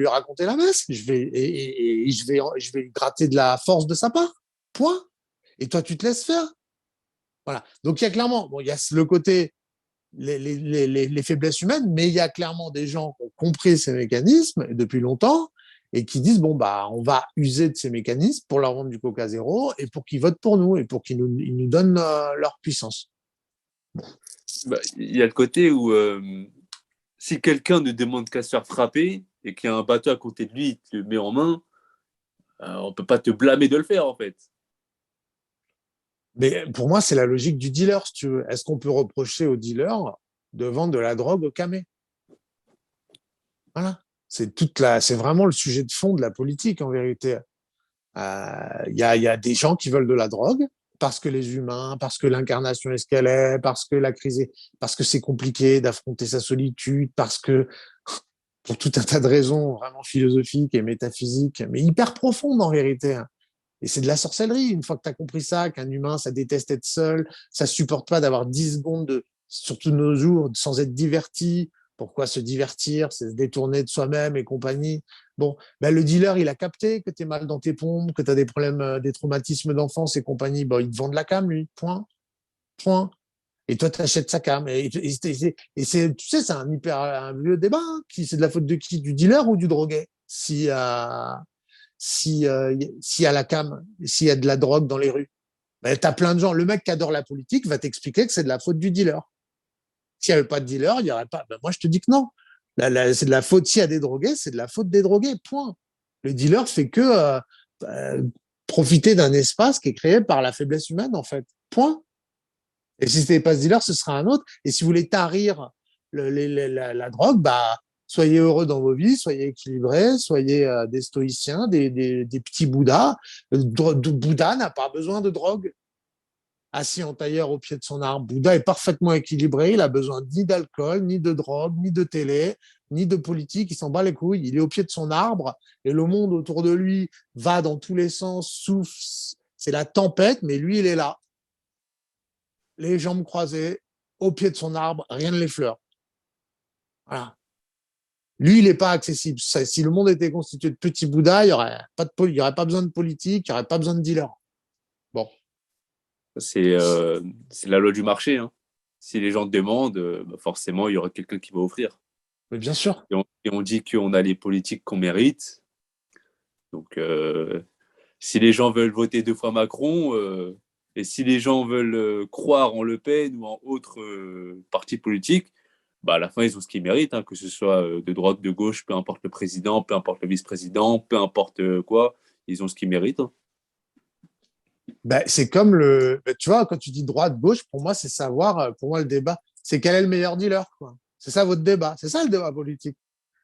raconter la messe. Je vais gratter de la force de sa part. Point. Et toi, tu te laisses faire. Voilà. Donc, il y a clairement, bon, il y a le côté, les faiblesses humaines, mais il y a clairement des gens qui ont compris ces mécanismes depuis longtemps et qui disent, bon, bah, on va user de ces mécanismes pour leur vendre du Coca Zéro et pour qu'ils votent pour nous et pour ils nous donnent leur puissance. Bah, il y a le côté où si quelqu'un ne demande qu'à se faire frapper et qu'il y a un bateau à côté de lui, il te le met en main, on peut pas te blâmer de le faire, en fait. Mais pour moi, c'est la logique du dealer, si tu veux. Est-ce qu'on peut reprocher au dealer de vendre de la drogue au camé? Voilà. C'est vraiment le sujet de fond de la politique, en vérité. Il y a des gens qui veulent de la drogue parce que les humains, parce que l'incarnation est ce qu'elle est, parce que c'est compliqué d'affronter sa solitude, parce que pour tout un tas de raisons vraiment philosophiques et métaphysiques, mais hyper profondes en vérité. Et c'est de la sorcellerie. Une fois que tu as compris ça, qu'un humain, ça déteste être seul, ça supporte pas d'avoir 10 secondes, surtout de nos jours, sans être diverti. Pourquoi se divertir? C'est se détourner de soi-même et compagnie. Bon, ben le dealer, il a capté que tu es mal dans tes pompes, que tu as des problèmes, des traumatismes d'enfance et compagnie. Bon, il te vend de la cam, lui. Point. Point. Et toi, tu achètes sa cam. Et c'est, tu sais, c'est un vieux débat. Hein, c'est de la faute de qui? Du dealer ou du drogué? S'il y a la cam, s'il y a de la drogue dans les rues, ben, tu as plein de gens. Le mec qui adore la politique va t'expliquer que c'est de la faute du dealer. S'il n'y avait pas de dealer, il n'y aurait pas. Ben, moi, je te dis que non. C'est de la faute. S'il y a des drogués, c'est de la faute des drogués. Point. Le dealer fait que profiter d'un espace qui est créé par la faiblesse humaine, en fait. Point. Et si ce n'était pas ce dealer, ce sera un autre. Et si vous voulez tarir la drogue, bah, soyez heureux dans vos vies, soyez équilibrés, soyez des stoïciens, des petits Bouddhas. Bouddha n'a pas besoin de drogue. Assis en tailleur au pied de son arbre, Bouddha est parfaitement équilibré. Il a besoin ni d'alcool, ni de drogue, ni de télé, ni de politique. Il s'en bat les couilles. Il est au pied de son arbre et le monde autour de lui va dans tous les sens, souffle. C'est la tempête, mais lui, il est là, les jambes croisées, au pied de son arbre, rien ne l'effleure. Voilà. Lui, il n'est pas accessible. Si le monde était constitué de petits Bouddhas, il n'y aurait, pas besoin de politique, il n'y aurait pas besoin de dealers. Bon. C'est la loi du marché. Hein. Si les gens demandent, bah forcément, il y aura quelqu'un qui va offrir. Mais bien sûr. Et on dit qu'on a les politiques qu'on mérite. Donc, si les gens veulent voter 2 fois Macron, et si les gens veulent croire en Le Pen ou en autres partis politiques, bah à la fin, ils ont ce qu'ils méritent, hein, que ce soit de droite, de gauche, peu importe le président, peu importe le vice-président, peu importe quoi, ils ont ce qu'ils méritent. Hein. Ben, c'est comme tu vois, quand tu dis droite-gauche, pour moi, c'est savoir, pour moi, le débat, c'est quel est le meilleur dealer, quoi. C'est ça votre débat. C'est ça le débat politique.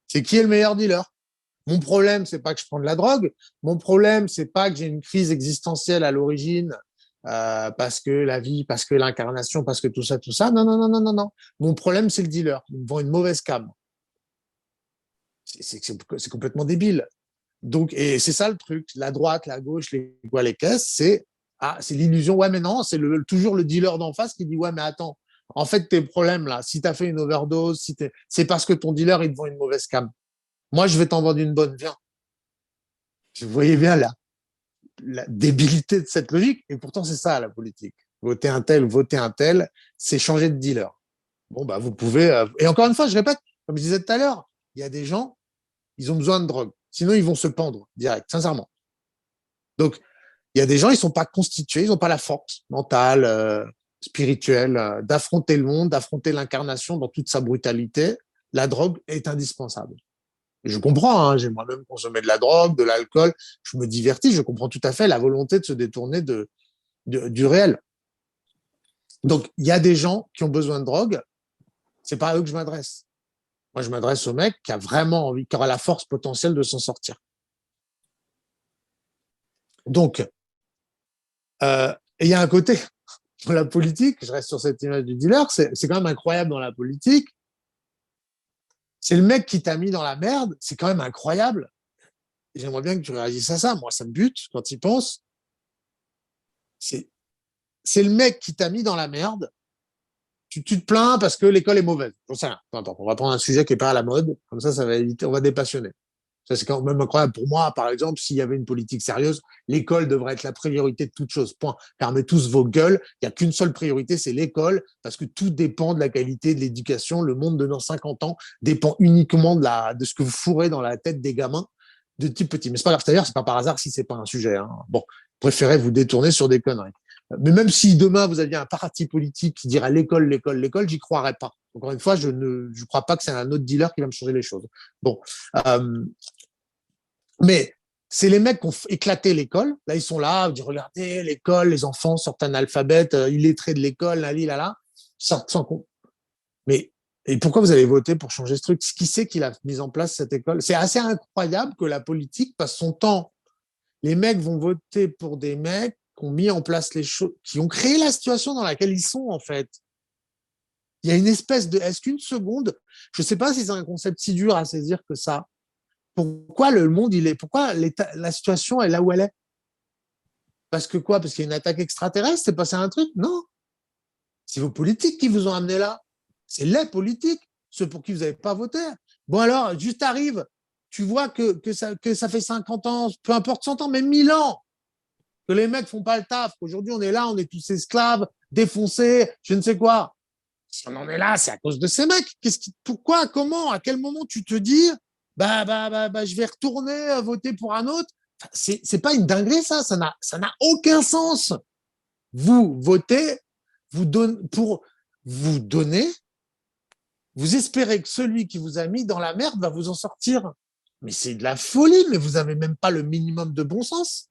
C'est qui est le meilleur dealer. Mon problème, c'est pas que je prends de la drogue. Mon problème, c'est pas que j'ai une crise existentielle à l'origine, parce que la vie, parce que l'incarnation, parce que tout ça, tout ça. Non, non, non, non, non, non. Mon problème, c'est le dealer. Ils me vendent une mauvaise cam. C'est complètement débile. Donc, et c'est ça le truc. La droite, la gauche, les caisses, c'est l'illusion. Ouais, mais non, c'est toujours le dealer d'en face qui dit, ouais, mais attends, en fait, tes problèmes là, si tu as fait une overdose, c'est parce que ton dealer, il te vend une mauvaise cam. Moi, je vais t'en vendre une bonne, viens. Vous voyez bien la débilité de cette logique. Et pourtant, c'est ça, la politique. Voter un tel, c'est changer de dealer. Bon, bah, vous pouvez. Et encore une fois, je répète, comme je disais tout à l'heure, il y a des gens, ils ont besoin de drogue. Sinon, ils vont se pendre direct, sincèrement. Donc, il y a des gens, ils sont pas constitués, ils n'ont pas la force mentale, spirituelle, d'affronter le monde, d'affronter l'incarnation dans toute sa brutalité. La drogue est indispensable. Et je comprends, hein, j'ai moi-même consommé de la drogue, de l'alcool, je me divertis, je comprends tout à fait la volonté de se détourner du réel. Donc, il y a des gens qui ont besoin de drogue, c'est pas à eux que je m'adresse. Moi, je m'adresse au mec qui a vraiment envie, qui aura la force potentielle de s'en sortir. Donc, il y a un côté dans la politique, je reste sur cette image du dealer, c'est quand même incroyable dans la politique. C'est le mec qui t'a mis dans la merde, c'est quand même incroyable. J'aimerais bien que tu réagisses à ça. Moi, ça me bute quand il pense. C'est le mec qui t'a mis dans la merde. Tu te plains parce que l'école est mauvaise. J'en sais rien. Attends, on va prendre un sujet qui n'est pas à la mode. Comme ça va éviter, on va dépassionner. Ça, c'est quand même incroyable. Pour moi, par exemple, s'il y avait une politique sérieuse, l'école devrait être la priorité de toute chose. Point. Fermez tous vos gueules. Il n'y a qu'une seule priorité, c'est l'école, parce que tout dépend de la qualité de l'éducation. Le monde de dans 50 ans dépend uniquement de ce que vous fourrez dans la tête des gamins de type petit. Mais c'est pas grave. D'ailleurs, c'est pas par hasard si c'est pas un sujet. Hein. Bon, préférez vous détourner sur des conneries. Mais même si demain vous aviez un parti politique qui dirait l'école, l'école, l'école, j'y croirais pas. Encore une fois, je ne crois pas que c'est un autre dealer qui va me changer les choses. Bon, mais c'est les mecs qui ont éclaté l'école. Là, ils sont là, ils disent regardez l'école, les enfants sortent analphabètes, illettrés de l'école, là, sortent sans compte. Mais et pourquoi vous avez voté pour changer ce truc? Qui c'est qui l'a mis en place cette école? C'est assez incroyable que la politique passe son temps. Les mecs vont voter pour des mecs qui ont mis en place les choses, qui ont créé la situation dans laquelle ils sont en fait. Il y a une espèce de, est-ce qu'une seconde, je ne sais pas si c'est un concept si dur à saisir que ça. Pourquoi le monde, pourquoi la situation est là où elle est? Parce que quoi? Parce qu'il y a une attaque extraterrestre? C'est passé un truc? Non. C'est vos politiques qui vous ont amené là. C'est les politiques, ceux pour qui vous n'avez pas voté. Bon alors, juste arrive, tu vois que ça fait 50 ans, peu importe 100 ans, même 1000 ans, que les mecs font pas le taf. Aujourd'hui, on est là, on est tous esclaves, défoncés, je ne sais quoi. Si on en est là, c'est à cause de ces mecs. Pourquoi? Comment? À quel moment tu te dis je vais retourner voter pour un autre? Enfin, c'est pas une dinguerie, ça n'a aucun sens. Vous votez, pour vous donner, vous espérez que celui qui vous a mis dans la merde va vous en sortir. Mais c'est de la folie, mais vous avez même pas le minimum de bon sens.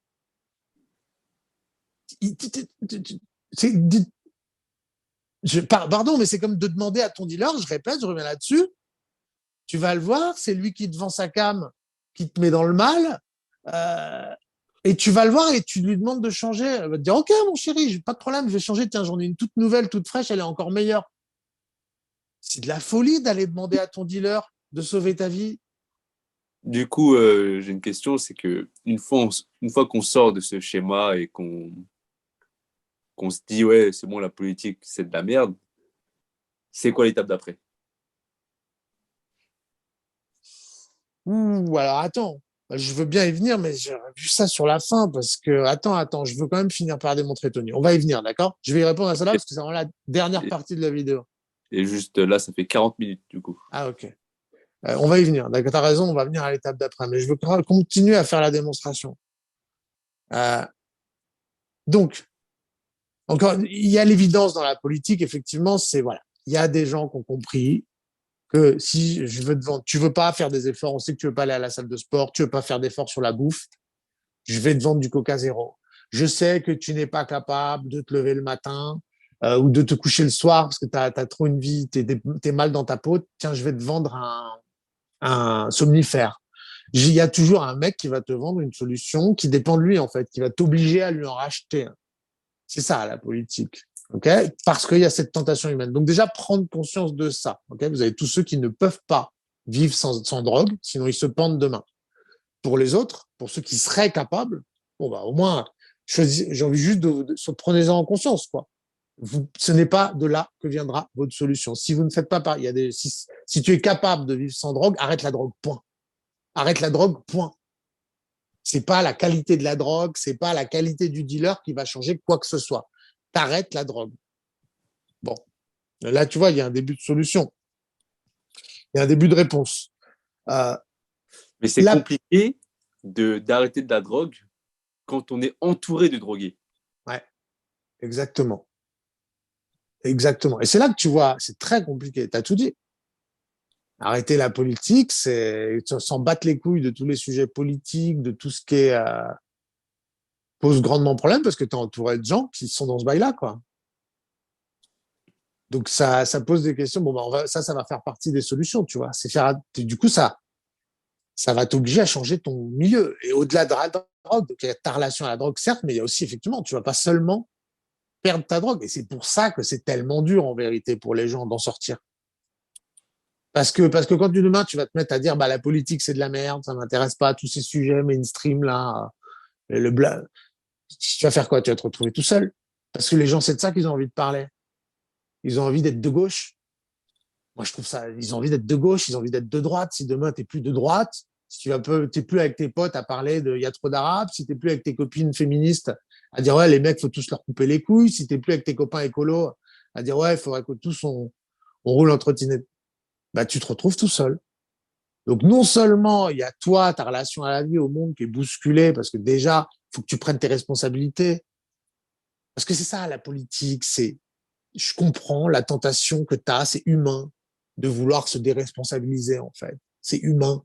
Pardon, mais c'est comme de demander à ton dealer, je répète, je reviens là-dessus, tu vas le voir, c'est lui qui te vend sa cam, qui te met dans le mal, et tu vas le voir et tu lui demandes de changer. Elle va te dire, ok, mon chéri, j'ai pas de problème, je vais changer, tiens, j'en ai une toute nouvelle, toute fraîche, elle est encore meilleure. C'est de la folie d'aller demander à ton dealer de sauver ta vie. Du coup, j'ai une question, c'est que une fois qu'on sort de ce schéma et qu'on se dit, ouais, c'est bon, la politique, c'est de la merde, c'est quoi l'étape d'après? Ouh, alors attends, je veux bien y venir, mais j'ai vu ça sur la fin parce que, attends, je veux quand même finir par démontrer Tony. On va y venir, d'accord? Je vais y répondre à ça là Et, parce que c'est vraiment la dernière et- partie de la vidéo. et juste là, ça fait 40 minutes, du coup. Ah, ok. On va y venir. D'accord, t'as raison, on va venir à l'étape d'après, mais je veux continuer à faire la démonstration. Euh, donc, encore, il y a l'évidence dans la politique, effectivement, c'est voilà, il y a des gens qui ont compris que si je veux te vendre, tu veux pas faire des efforts, on sait que tu veux pas aller à la salle de sport, tu veux pas faire d'efforts sur la bouffe, je vais te vendre du Coca Zéro. Je sais que tu n'es pas capable de te lever le matin ou de te coucher le soir parce que tu as trop une vie, tu es mal dans ta peau. Tiens, je vais te vendre un somnifère. Il y a toujours un mec qui va te vendre une solution qui dépend de lui, en fait, qui va t'obliger à lui en racheter. C'est ça, la politique. Okay, parce qu'il y a cette tentation humaine. Donc déjà, prendre conscience de ça. Okay, vous avez tous ceux qui ne peuvent pas vivre sans drogue, sinon ils se pendent demain. Pour les autres, pour ceux qui seraient capables, bon bah au moins, j'ai envie juste de prenez-en en conscience, quoi. Ce n'est pas de là que viendra votre solution. Si vous ne faites pas, il y a si tu es capable de vivre sans drogue, arrête la drogue, point. Arrête la drogue, point. C'est pas la qualité de la drogue, c'est pas la qualité du dealer qui va changer quoi que ce soit. T'arrêtes la drogue. Bon, là tu vois, il y a un début de solution, il y a un début de réponse. Euh, Mais c'est là, compliqué d'arrêter de la drogue quand on est entouré de drogués. ouais, exactement. Exactement. Et c'est là que tu vois, c'est très compliqué. Tu as tout dit. Arrêter la politique, c'est s'en battre les couilles de tous les sujets politiques, de tout ce qui est, pose grandement problème parce que tu es entouré de gens qui sont dans ce bail-là, quoi. Donc ça pose des questions. Bon, bah, ça va faire partie des solutions, tu vois. C'est faire, du coup, ça va t'obliger à changer ton milieu. Et au-delà de la drogue, donc il y a ta relation à la drogue, certes, mais il y a aussi, effectivement, tu vas pas seulement perdre ta drogue. Et c'est pour ça que c'est tellement dur, en vérité, pour les gens d'en sortir. Parce que quand demain, tu vas te mettre à dire, bah, la politique, c'est de la merde, ça m'intéresse pas, tous ces sujets mainstream, là, tu vas faire quoi? Tu vas te retrouver tout seul. Parce que les gens, c'est de ça qu'ils ont envie de parler. Ils ont envie d'être de gauche. Moi, je trouve ça, ils ont envie d'être de gauche, ils ont envie d'être de droite. Si demain, t'es plus de droite, si t'es plus avec tes potes à parler de, il y a trop d'arabes, si t'es plus avec tes copines féministes à dire, ouais, les mecs, faut tous leur couper les couilles, si t'es plus avec tes copains écolos à dire, ouais, il faudrait que tous on roule en trottinette, bah, tu te retrouves tout seul. Donc, non seulement il y a toi, ta relation à la vie, au monde qui est bousculée, parce que déjà, il faut que tu prennes tes responsabilités. Parce que c'est ça, la politique, je comprends la tentation que tu as, c'est humain de vouloir se déresponsabiliser, en fait. C'est humain.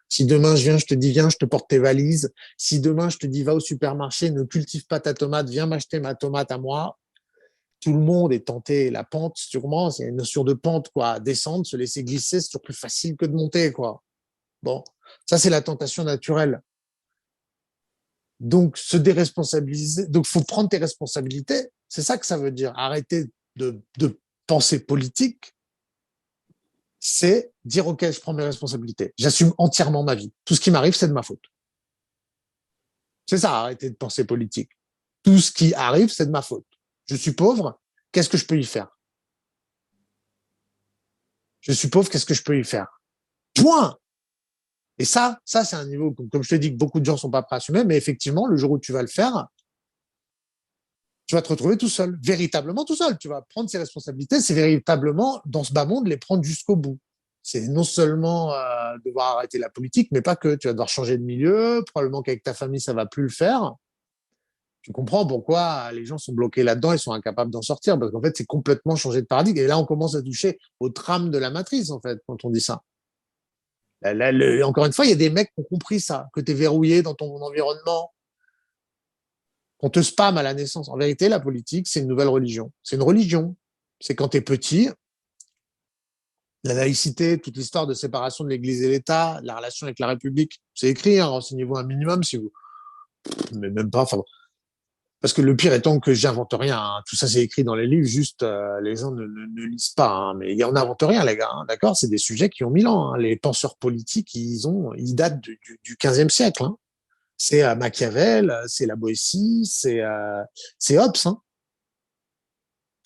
Si demain je viens, je te dis, viens, je te porte tes valises. Si demain je te dis, va au supermarché, ne cultive pas ta tomate, viens m'acheter ma tomate à moi. Tout le monde est tenté. La pente, sûrement, c'est une notion de pente, quoi. Descendre, se laisser glisser, c'est toujours plus facile que de monter, quoi. Bon, ça, c'est la tentation naturelle. Donc, se déresponsabiliser. Donc, faut prendre tes responsabilités. C'est ça que ça veut dire. Arrêter de penser politique, c'est dire, OK, je prends mes responsabilités. J'assume entièrement ma vie. Tout ce qui m'arrive, c'est de ma faute. C'est ça, arrêter de penser politique. Tout ce qui arrive, c'est de ma faute. Je suis pauvre, qu'est-ce que je peux y faire? Je suis pauvre, qu'est-ce que je peux y faire? Point. Et ça c'est un niveau, comme je te dis, que beaucoup de gens sont pas prêts à assumer, mais effectivement, le jour où tu vas le faire, tu vas te retrouver tout seul, véritablement tout seul. Tu vas prendre ses responsabilités, c'est véritablement, dans ce bas monde, les prendre jusqu'au bout. C'est non seulement devoir arrêter la politique, mais pas que. Tu vas devoir changer de milieu, probablement qu'avec ta famille, ça va plus le faire. Tu comprends pourquoi les gens sont bloqués là-dedans et sont incapables d'en sortir, parce qu'en fait, c'est complètement changer de paradigme. Et là, on commence à toucher au trame de la matrice, en fait, quand on dit ça. Encore une fois, il y a des mecs qui ont compris ça, que tu es verrouillé dans ton environnement, qu'on te spamme à la naissance. En vérité, la politique, c'est une nouvelle religion. C'est une religion. c'est quand tu es petit, la laïcité, toute l'histoire de séparation de l'Église et l'État, la relation avec la République, c'est écrit, hein, renseignez-vous un minimum si vous. Mais même pas. Enfin, parce que le pire étant que j'invente rien. Hein. Tout ça, c'est écrit dans les livres, juste les gens ne lisent pas. Hein. Mais on n'invente rien, les gars. Hein, d'accord. C'est des sujets qui ont 1000 ans. Hein. Les penseurs politiques, ils datent du 15e siècle. Hein. C'est Machiavel, c'est la Boétie, c'est Hobbes. Hein.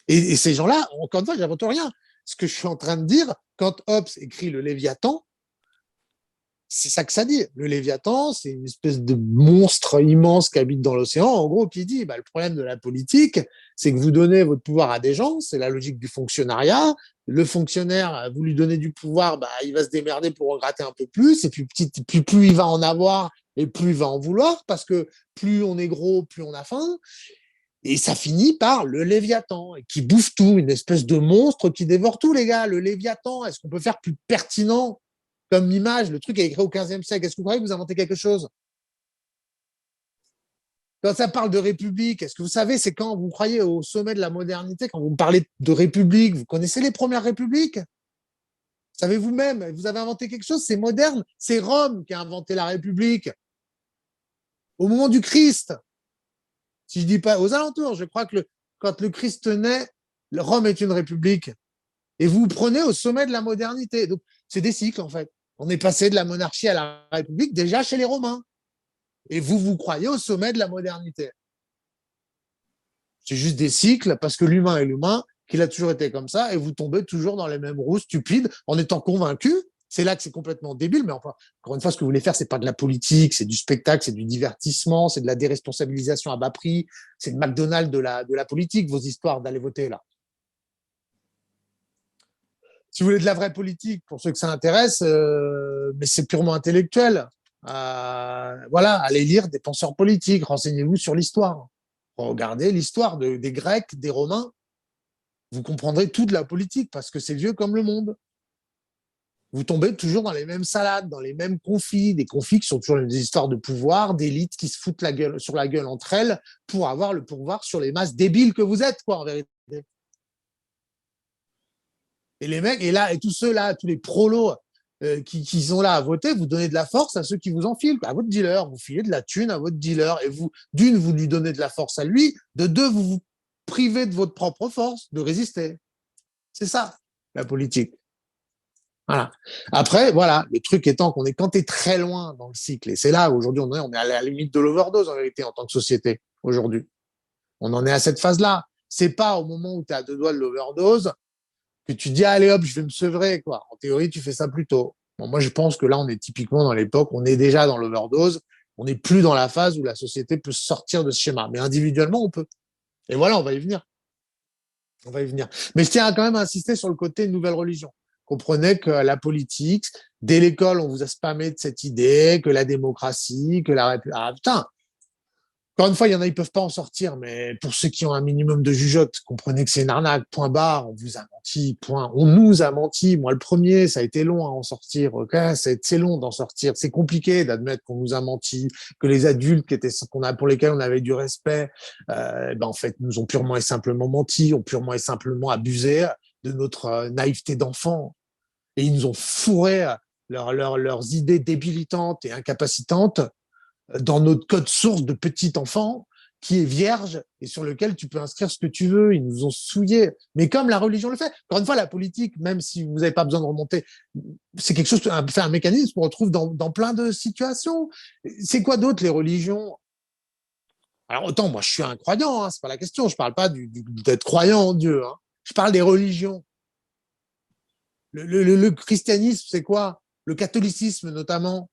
Et ces gens-là, encore une fois, j'invente rien. Ce que je suis en train de dire, quand Hobbes écrit le Léviathan, c'est ça que ça dit. Le Léviathan, c'est une espèce de monstre immense qui habite dans l'océan, en gros, qui dit le problème de la politique, c'est que vous donnez votre pouvoir à des gens, c'est la logique du fonctionnariat. Le fonctionnaire, vous lui donnez du pouvoir, il va se démerder pour en gratter un peu plus, et puis plus il va en avoir, et plus il va en vouloir, parce que plus on est gros, plus on a faim. Et ça finit par le Léviathan, qui bouffe tout, une espèce de monstre qui dévore tout, les gars. Le Léviathan, est-ce qu'on peut faire plus pertinent comme image? Le truc est écrit au 15e siècle. Est-ce que vous croyez que vous inventez quelque chose? Quand ça parle de république, est-ce que vous savez, c'est quand vous croyez au sommet de la modernité, quand vous me parlez de république, vous connaissez les premières républiques? Savez-vous même, vous avez inventé quelque chose, c'est moderne, c'est Rome qui a inventé la république. Au moment du Christ, si je dis pas aux alentours, je crois que quand le Christ naît, Rome est une république. Et vous vous prenez au sommet de la modernité. Donc, c'est des cycles, en fait. On est passé de la monarchie à la République déjà chez les Romains. Et vous croyez au sommet de la modernité. C'est juste des cycles parce que l'humain est l'humain, qu'il a toujours été comme ça, et vous tombez toujours dans les mêmes roues stupides en étant convaincu. C'est là que c'est complètement débile, mais enfin, encore une fois, ce que vous voulez faire, c'est pas de la politique, c'est du spectacle, c'est du divertissement, c'est de la déresponsabilisation à bas prix, c'est le McDonald's de la politique, vos histoires d'aller voter là. Si vous voulez de la vraie politique, pour ceux que ça intéresse, mais c'est purement intellectuel. Voilà, allez lire des penseurs politiques, renseignez-vous sur l'histoire. Regardez l'histoire des Grecs, des Romains, vous comprendrez tout de la politique parce que c'est vieux comme le monde. Vous tombez toujours dans les mêmes salades, dans les mêmes conflits, des conflits qui sont toujours des histoires de pouvoir, d'élites qui se foutent sur la gueule entre elles pour avoir le pouvoir sur les masses débiles que vous êtes, quoi, en vérité. Et les mecs, et tous ceux là, tous les prolos qui sont là à voter, vous donnez de la force à ceux qui vous enfilent, à votre dealer, vous filez de la thune à votre dealer, et vous, d'une, vous lui donnez de la force à lui, de deux, vous vous privez de votre propre force de résister. C'est ça, la politique. Voilà. Après, voilà, le truc étant qu'on est quand tu es très loin dans le cycle, et c'est là aujourd'hui on est à la limite de l'overdose en vérité en tant que société aujourd'hui. On en est à cette phase-là. C'est pas au moment où tu es à deux doigts de l'overdose que tu dis allez hop, je vais me sevrer quoi. En théorie, tu fais ça plus tôt. Bon, moi, je pense que là, on est typiquement dans l'époque, on est déjà dans l'overdose. On n'est plus dans la phase où la société peut sortir de ce schéma. Mais individuellement, on peut. Et voilà, on va y venir. On va y venir. Mais je tiens à quand même insister sur le côté nouvelle religion. Comprenez que la politique, dès l'école, on vous a spammé de cette idée que la démocratie, que la République. Ah putain, encore une fois, il y en a, ils peuvent pas en sortir, mais pour ceux qui ont un minimum de jugeote, comprenez que c'est une arnaque, point barre, on vous a menti, point. On nous a menti. Moi, le premier, ça a été long à en sortir, ok? C'est long d'en sortir. C'est compliqué d'admettre qu'on nous a menti, que les adultes pour lesquels on avait du respect, en fait, nous ont purement et simplement menti, ont purement et simplement abusé de notre naïveté d'enfant. Et ils nous ont fourré leurs idées débilitantes et incapacitantes dans notre code source de petit enfant qui est vierge et sur lequel tu peux inscrire ce que tu veux. Ils nous ont souillés. Mais comme la religion le fait. Encore une fois, la politique, même si vous n'avez pas besoin de remonter, c'est quelque chose, un mécanisme qu'on retrouve dans plein de situations. C'est quoi d'autre les religions? Alors autant, moi, je suis un croyant, hein, c'est pas la question. Je parle pas d'être croyant en Dieu. Hein. Je parle des religions. Le christianisme, c'est quoi? Le catholicisme, notamment.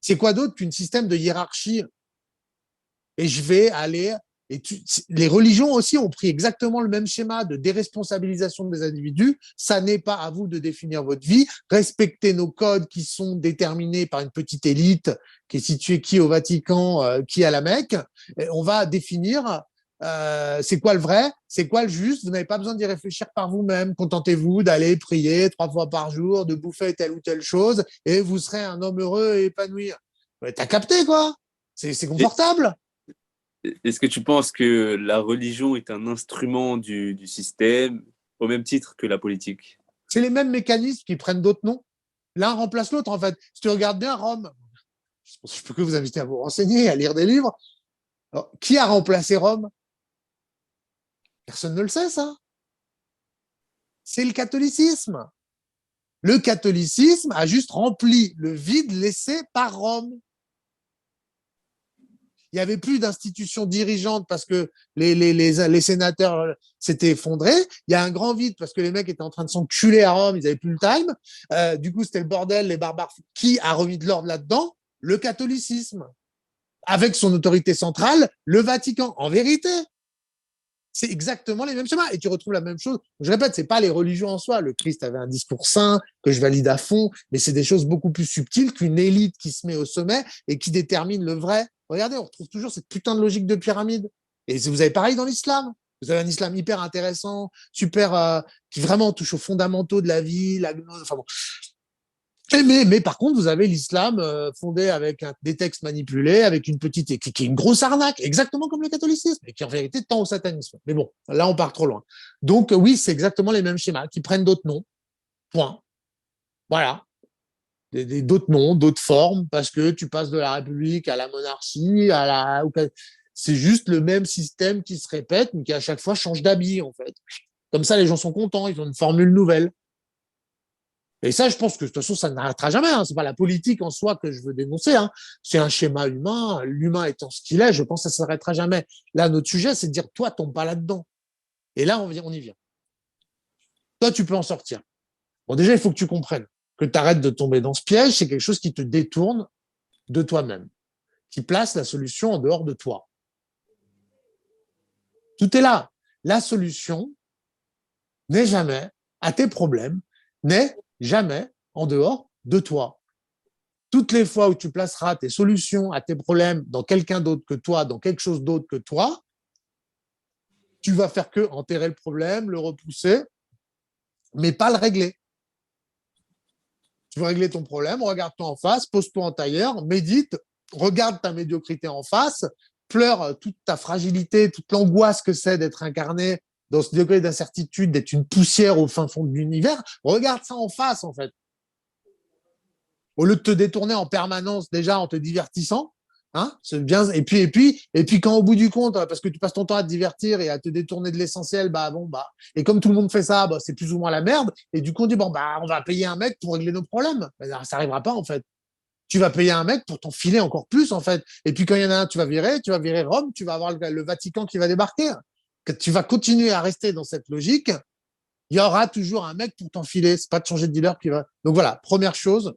C'est quoi d'autre qu'un système de hiérarchie? Et je vais aller. Les religions aussi ont pris exactement le même schéma de déresponsabilisation des individus. Ça n'est pas à vous de définir votre vie. Respectez nos codes qui sont déterminés par une petite élite qui est située qui au Vatican, qui à la Mecque. Et on va définir c'est quoi le vrai, c'est quoi le juste. Vous n'avez pas besoin d'y réfléchir par vous-même. Contentez-vous d'aller prier 3 fois par jour, de bouffer telle ou telle chose, et vous serez un homme heureux et épanoui. T'as capté, quoi? C'est confortable. Est-ce que tu penses que la religion est un instrument du système? au même titre que la politique. C'est les mêmes mécanismes qui prennent d'autres noms. L'un remplace l'autre, en fait. Si tu regardes bien Rome, je peux que vous inviter à vous renseigner, à lire des livres. Alors, qui a remplacé Rome? Personne ne le sait, ça. C'est le catholicisme. Le catholicisme a juste rempli le vide laissé par Rome. Il n'y avait plus d'institutions dirigeantes parce que les sénateurs s'étaient effondrés. Il y a un grand vide parce que les mecs étaient en train de s'enculer à Rome, ils n'avaient plus le time. Du coup, c'était le bordel, les barbares. Qui a remis de l'ordre là-dedans? Le catholicisme. Avec son autorité centrale, le Vatican. En vérité, c'est exactement les mêmes schémas. Et tu retrouves la même chose. Je répète, c'est pas les religions en soi. Le Christ avait un discours saint que je valide à fond, mais c'est des choses beaucoup plus subtiles qu'une élite qui se met au sommet et qui détermine le vrai. Regardez, on retrouve toujours cette putain de logique de pyramide. Et vous avez pareil dans l'islam. Vous avez un islam hyper intéressant, super, qui vraiment touche aux fondamentaux de la vie, la gnose, enfin bon. Mais par contre, vous avez l'islam fondé avec des textes manipulés, avec une petite, qui est une grosse arnaque, exactement comme le catholicisme, et qui en vérité tend au satanisme. Mais bon, là, on part trop loin. Donc oui, c'est exactement les mêmes schémas, qui prennent d'autres noms. Point. Voilà. D'autres noms, d'autres formes, parce que tu passes de la République à la monarchie, c'est juste le même système qui se répète, mais qui à chaque fois change d'habit, en fait. Comme ça, les gens sont contents, ils ont une formule nouvelle. Et ça, je pense que de toute façon, ça n'arrêtera jamais. Hein. C'est pas la politique en soi que je veux dénoncer. Hein. C'est un schéma humain. L'humain étant ce qu'il est, je pense que ça s'arrêtera jamais. Là, notre sujet, c'est de dire, toi, tombe pas là-dedans. Et là, on y vient. Toi, tu peux en sortir. Bon, déjà, il faut que tu comprennes que tu arrêtes de tomber dans ce piège. C'est quelque chose qui te détourne de toi-même, qui place la solution en dehors de toi. Tout est là. La solution n'est jamais à tes problèmes, n'est jamais en dehors de toi. Toutes les fois où tu placeras tes solutions à tes problèmes dans quelqu'un d'autre que toi, dans quelque chose d'autre que toi, tu vas faire que enterrer le problème, le repousser, mais pas le régler. Tu veux régler ton problème, regarde-toi en face, pose-toi en tailleur, médite, regarde ta médiocrité en face, pleure toute ta fragilité, toute l'angoisse que c'est d'être incarné dans ce degré d'incertitude, d'être une poussière au fin fond de l'univers. Regarde ça en face, en fait. Au lieu de te détourner en permanence, déjà en te divertissant, hein, c'est bien. Et puis, quand au bout du compte, parce que tu passes ton temps à te divertir et à te détourner de l'essentiel, et comme tout le monde fait ça, c'est plus ou moins la merde. Et du coup, on dit on va payer un mec pour régler nos problèmes. Ça arrivera pas, en fait. Tu vas payer un mec pour t'enfiler encore plus, en fait. Et puis, quand il y en a un, tu vas virer Rome, tu vas avoir le Vatican qui va débarquer. Que tu vas continuer à rester dans cette logique, il y aura toujours un mec pour t'enfiler. C'est pas de changer de dealer qui va. Donc voilà, première chose,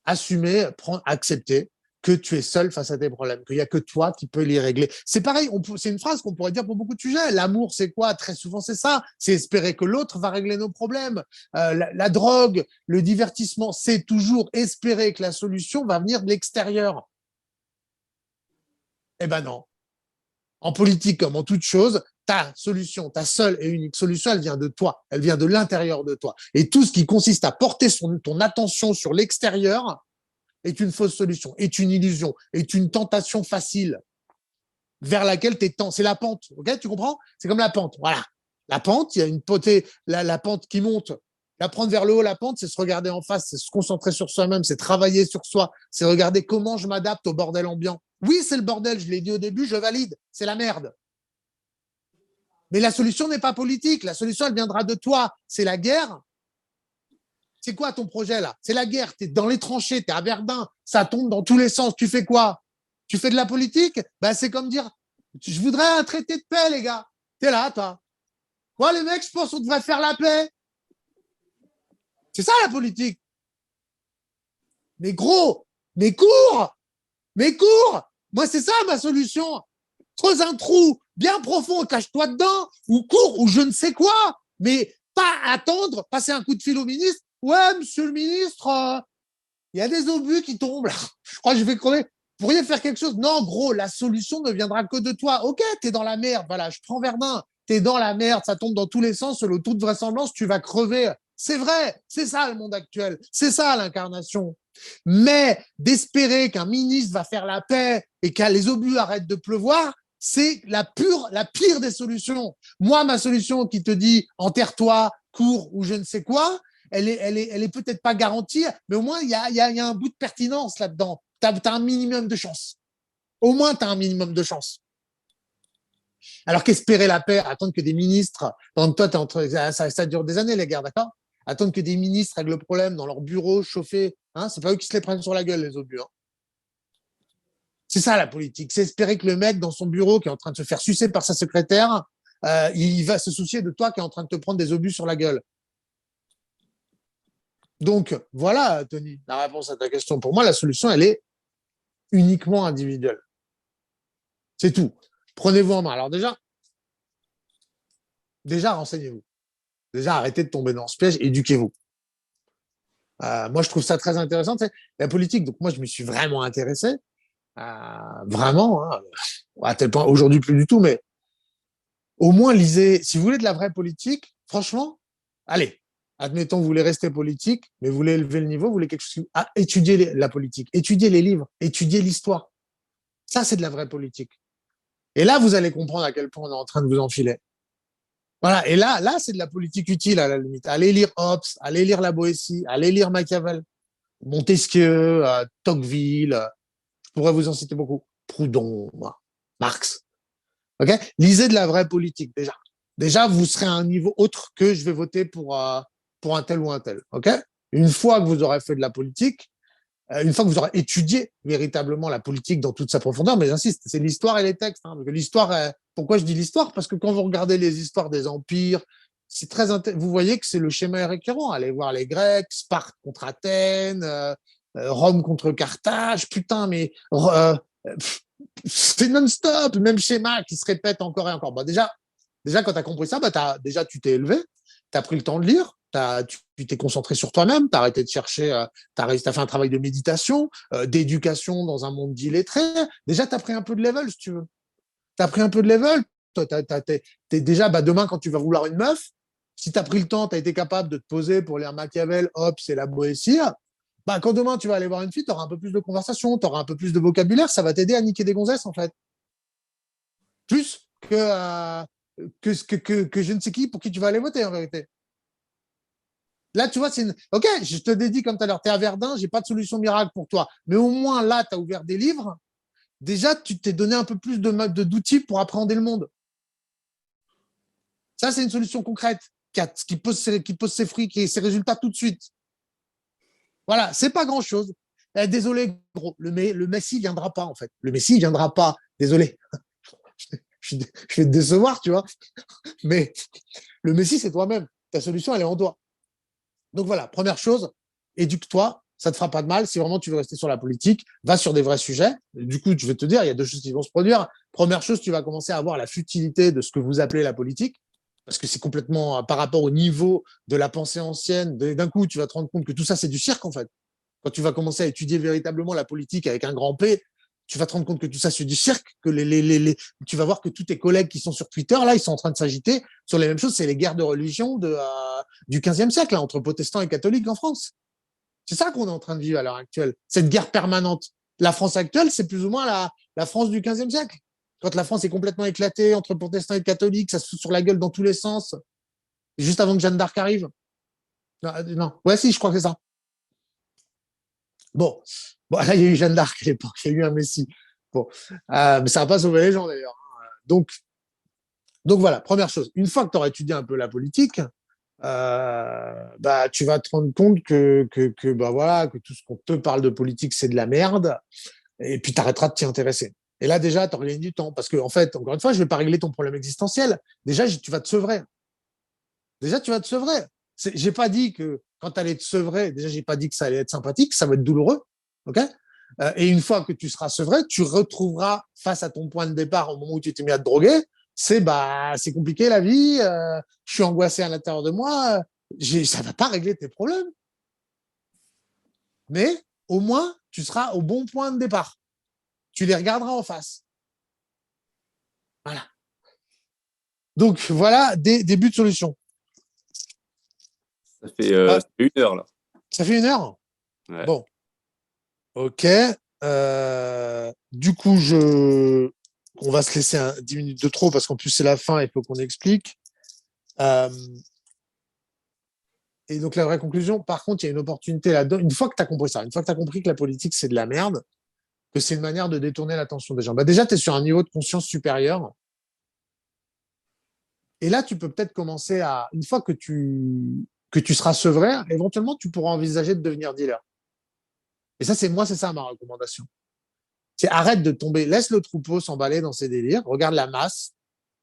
assumer, accepter que tu es seul face à tes problèmes, qu'il n'y a que toi qui peux les régler. C'est pareil, c'est une phrase qu'on pourrait dire pour beaucoup de sujets. L'amour, c'est quoi? Très souvent, c'est ça. C'est espérer que l'autre va régler nos problèmes. La drogue, le divertissement, c'est toujours espérer que la solution va venir de l'extérieur. Eh ben non. En politique comme en toute chose, ta solution, ta seule et unique solution, elle vient de toi, elle vient de l'intérieur de toi. Et tout ce qui consiste à porter ton attention sur l'extérieur est une fausse solution, est une illusion, est une tentation facile vers laquelle tu es tant. C'est la pente, ok? Tu comprends? C'est comme la pente, voilà. La pente, il y a une potée, la pente qui monte. La prendre vers le haut, la pente, c'est se regarder en face, c'est se concentrer sur soi-même, c'est travailler sur soi, c'est regarder comment je m'adapte au bordel ambiant. Oui, c'est le bordel, je l'ai dit au début, je valide, c'est la merde. Mais la solution n'est pas politique, la solution, elle viendra de toi. C'est la guerre. C'est quoi ton projet là? C'est la guerre, tu es dans les tranchées, tu es à Verdun, ça tombe dans tous les sens. Tu fais quoi? Tu fais de la politique? C'est comme dire, je voudrais un traité de paix, les gars. Tu es là, toi. Ouais, les mecs, je pense qu'on devrait faire la paix. C'est ça la politique. Mais gros, mais cours, mais cours. Moi, c'est ça ma solution. Creuse un trou bien profond, cache-toi dedans, ou cours, ou je ne sais quoi. Mais pas attendre, passer un coup de fil au ministre. Ouais, monsieur le ministre, il y a des obus qui tombent là. Je crois que je vais crever. Vous pourriez faire quelque chose? Non, gros, la solution ne viendra que de toi. Ok, t'es dans la merde. Voilà, je prends Verdun. T'es dans la merde, ça tombe dans tous les sens. Selon toute vraisemblance, tu vas crever. C'est vrai, c'est ça le monde actuel. C'est ça l'incarnation. Mais d'espérer qu'un ministre va faire la paix et que les obus arrêtent de pleuvoir, c'est la pire des solutions. Moi, ma solution qui te dit enterre-toi, cours ou je ne sais quoi, elle est peut-être pas garantie, mais au moins, il y a un bout de pertinence là-dedans. Tu as un minimum de chance. Au moins, tu as un minimum de chance. Alors qu'espérer la paix, attendre que des ministres, pendant que toi, ça dure des années, les gars, d'accord? Attendre que des ministres règlent le problème dans leur bureau, chauffé, hein, c'est pas eux qui se les prennent sur la gueule, les obus. Hein. C'est ça la politique, c'est espérer que le mec dans son bureau qui est en train de se faire sucer par sa secrétaire, il va se soucier de toi qui est en train de te prendre des obus sur la gueule. Donc voilà, Tony, la réponse à ta question. Pour moi, la solution, elle est uniquement individuelle. C'est tout. Prenez-vous en main. Alors déjà renseignez-vous. Déjà, arrêtez de tomber dans ce piège, éduquez-vous. Moi, je trouve ça très intéressant. La politique, donc moi, je me suis vraiment intéressé. Vraiment, hein, à tel point, aujourd'hui plus du tout, mais au moins lisez, si vous voulez de la vraie politique, franchement, allez, admettons, vous voulez rester politique, mais vous voulez élever le niveau, vous voulez quelque chose, étudier la politique, étudier les livres, étudier l'histoire. Ça, c'est de la vraie politique. Et là, vous allez comprendre à quel point on est en train de vous enfiler. Voilà. Et là, c'est de la politique utile à la limite. Allez lire Hobbes, allez lire la Boétie, allez lire Machiavel, Montesquieu, Tocqueville. Je pourrais vous en citer beaucoup. Proudhon, Marx. Ok. Lisez de la vraie politique déjà. Déjà, vous serez à un niveau autre que je vais voter pour un tel ou un tel. Ok. Une fois que vous aurez fait de la politique, une fois que vous aurez étudié véritablement la politique dans toute sa profondeur, mais j'insiste, c'est l'histoire et les textes. Hein, parce que l'histoire, pourquoi je dis l'histoire? Parce que quand vous regardez les histoires des empires, c'est très vous voyez que c'est le schéma récurrent. Allez voir les Grecs, Sparte contre Athènes, Rome contre Carthage. Putain, mais c'est non-stop, même schéma qui se répète encore et encore. Bah déjà, quand tu as compris ça, bah déjà tu t'es élevé, tu as pris le temps de lire, tu t'es concentré sur toi-même, tu as arrêté de chercher, tu as fait un travail de méditation, d'éducation dans un monde d'illettrés. Déjà, tu as pris un peu de level, si tu veux. Tu as pris un peu de level. T'es déjà, bah, demain, quand tu vas vouloir une meuf, si tu as pris le temps, tu as été capable de te poser pour lire Machiavel, Hobbes et la Boétie, bah, quand demain tu vas aller voir une fille, tu auras un peu plus de conversation, tu auras un peu plus de vocabulaire, ça va t'aider à niquer des gonzesses, en fait. Plus que je ne sais qui pour qui tu vas aller voter, en vérité. Là, tu vois, OK, je te dédie comme tout à l'heure, tu es à Verdun, j'ai pas de solution miracle pour toi. Mais au moins, là, tu as ouvert des livres. Déjà, tu t'es donné un peu plus d'outils pour appréhender le monde. Ça, c'est une solution concrète qui pose ses fruits, qui a ses résultats tout de suite. Voilà, c'est pas grand-chose. Désolé, gros, le Messie viendra pas, en fait. Le Messie viendra pas. Désolé. Je vais te décevoir, tu vois. Mais le Messie, c'est toi-même. Ta solution, elle est en toi. Donc voilà, première chose, éduque-toi, ça ne te fera pas de mal. Si vraiment tu veux rester sur la politique, va sur des vrais sujets. Du coup, je vais te dire, il y a deux choses qui vont se produire. Première chose, tu vas commencer à voir la futilité de ce que vous appelez la politique, parce que c'est complètement par rapport au niveau de la pensée ancienne. D'un coup, tu vas te rendre compte que tout ça, c'est du cirque, en fait. Quand tu vas commencer à étudier véritablement la politique avec un grand P, tu vas te rendre compte que tout ça, c'est du cirque, que tu vas voir que tous tes collègues qui sont sur Twitter, là, ils sont en train de s'agiter sur les mêmes choses. C'est les guerres de religion du XVe siècle, là, entre protestants et catholiques en France. C'est ça qu'on est en train de vivre à l'heure actuelle, cette guerre permanente. La France actuelle, c'est plus ou moins la France du XVe siècle. Quand la France est complètement éclatée entre protestants et catholiques, ça se fout sur la gueule dans tous les sens, juste avant que Jeanne d'Arc arrive. Non. Ouais, si, je crois que c'est ça. Bon, là, il y a eu Jeanne d'Arc à l'époque, il y a eu un Messie. Bon, mais ça n'a pas sauvé les gens d'ailleurs. Donc voilà, première chose. Une fois que tu auras étudié un peu la politique, bah, tu vas te rendre compte bah, voilà, que tout ce qu'on te parle de politique, c'est de la merde. Et puis, tu arrêteras de t'y intéresser. Et là, déjà, tu auras gagné du temps. Parce que, en fait, encore une fois, je ne vais pas régler ton problème existentiel. Déjà, tu vas te sevrer. Déjà, tu vas te sevrer. J'ai pas dit que quand tu allais te sevrer, déjà, j'ai pas dit que ça allait être sympathique, ça va être douloureux. OK? Et une fois que tu seras sevré, tu retrouveras face à ton point de départ au moment où tu t'es mis à te droguer. C'est compliqué la vie, je suis angoissé à l'intérieur de moi, ça va pas régler tes problèmes. Mais au moins, tu seras au bon point de départ. Tu les regarderas en face. Voilà. Donc voilà, début de solution. Ça fait 1 heure là. Ça fait 1 heure. Ouais. Bon. OK. Du coup, je On va se laisser 10 minutes de trop parce qu'en plus, c'est la fin, il faut qu'on explique. Euh, et donc, la vraie conclusion, par contre, il y a une opportunité là-dedans. Une fois que tu as compris ça, une fois que tu as compris que la politique, c'est de la merde, que c'est une manière de détourner l'attention des gens, bah déjà, tu es sur un niveau de conscience supérieur. Et là, tu peux peut-être commencer à, une fois que tu seras sevré, éventuellement, tu pourras envisager de devenir dealer. Et ça, c'est ça ma recommandation. C'est arrête de tomber, laisse le troupeau s'emballer dans ses délires, regarde la masse,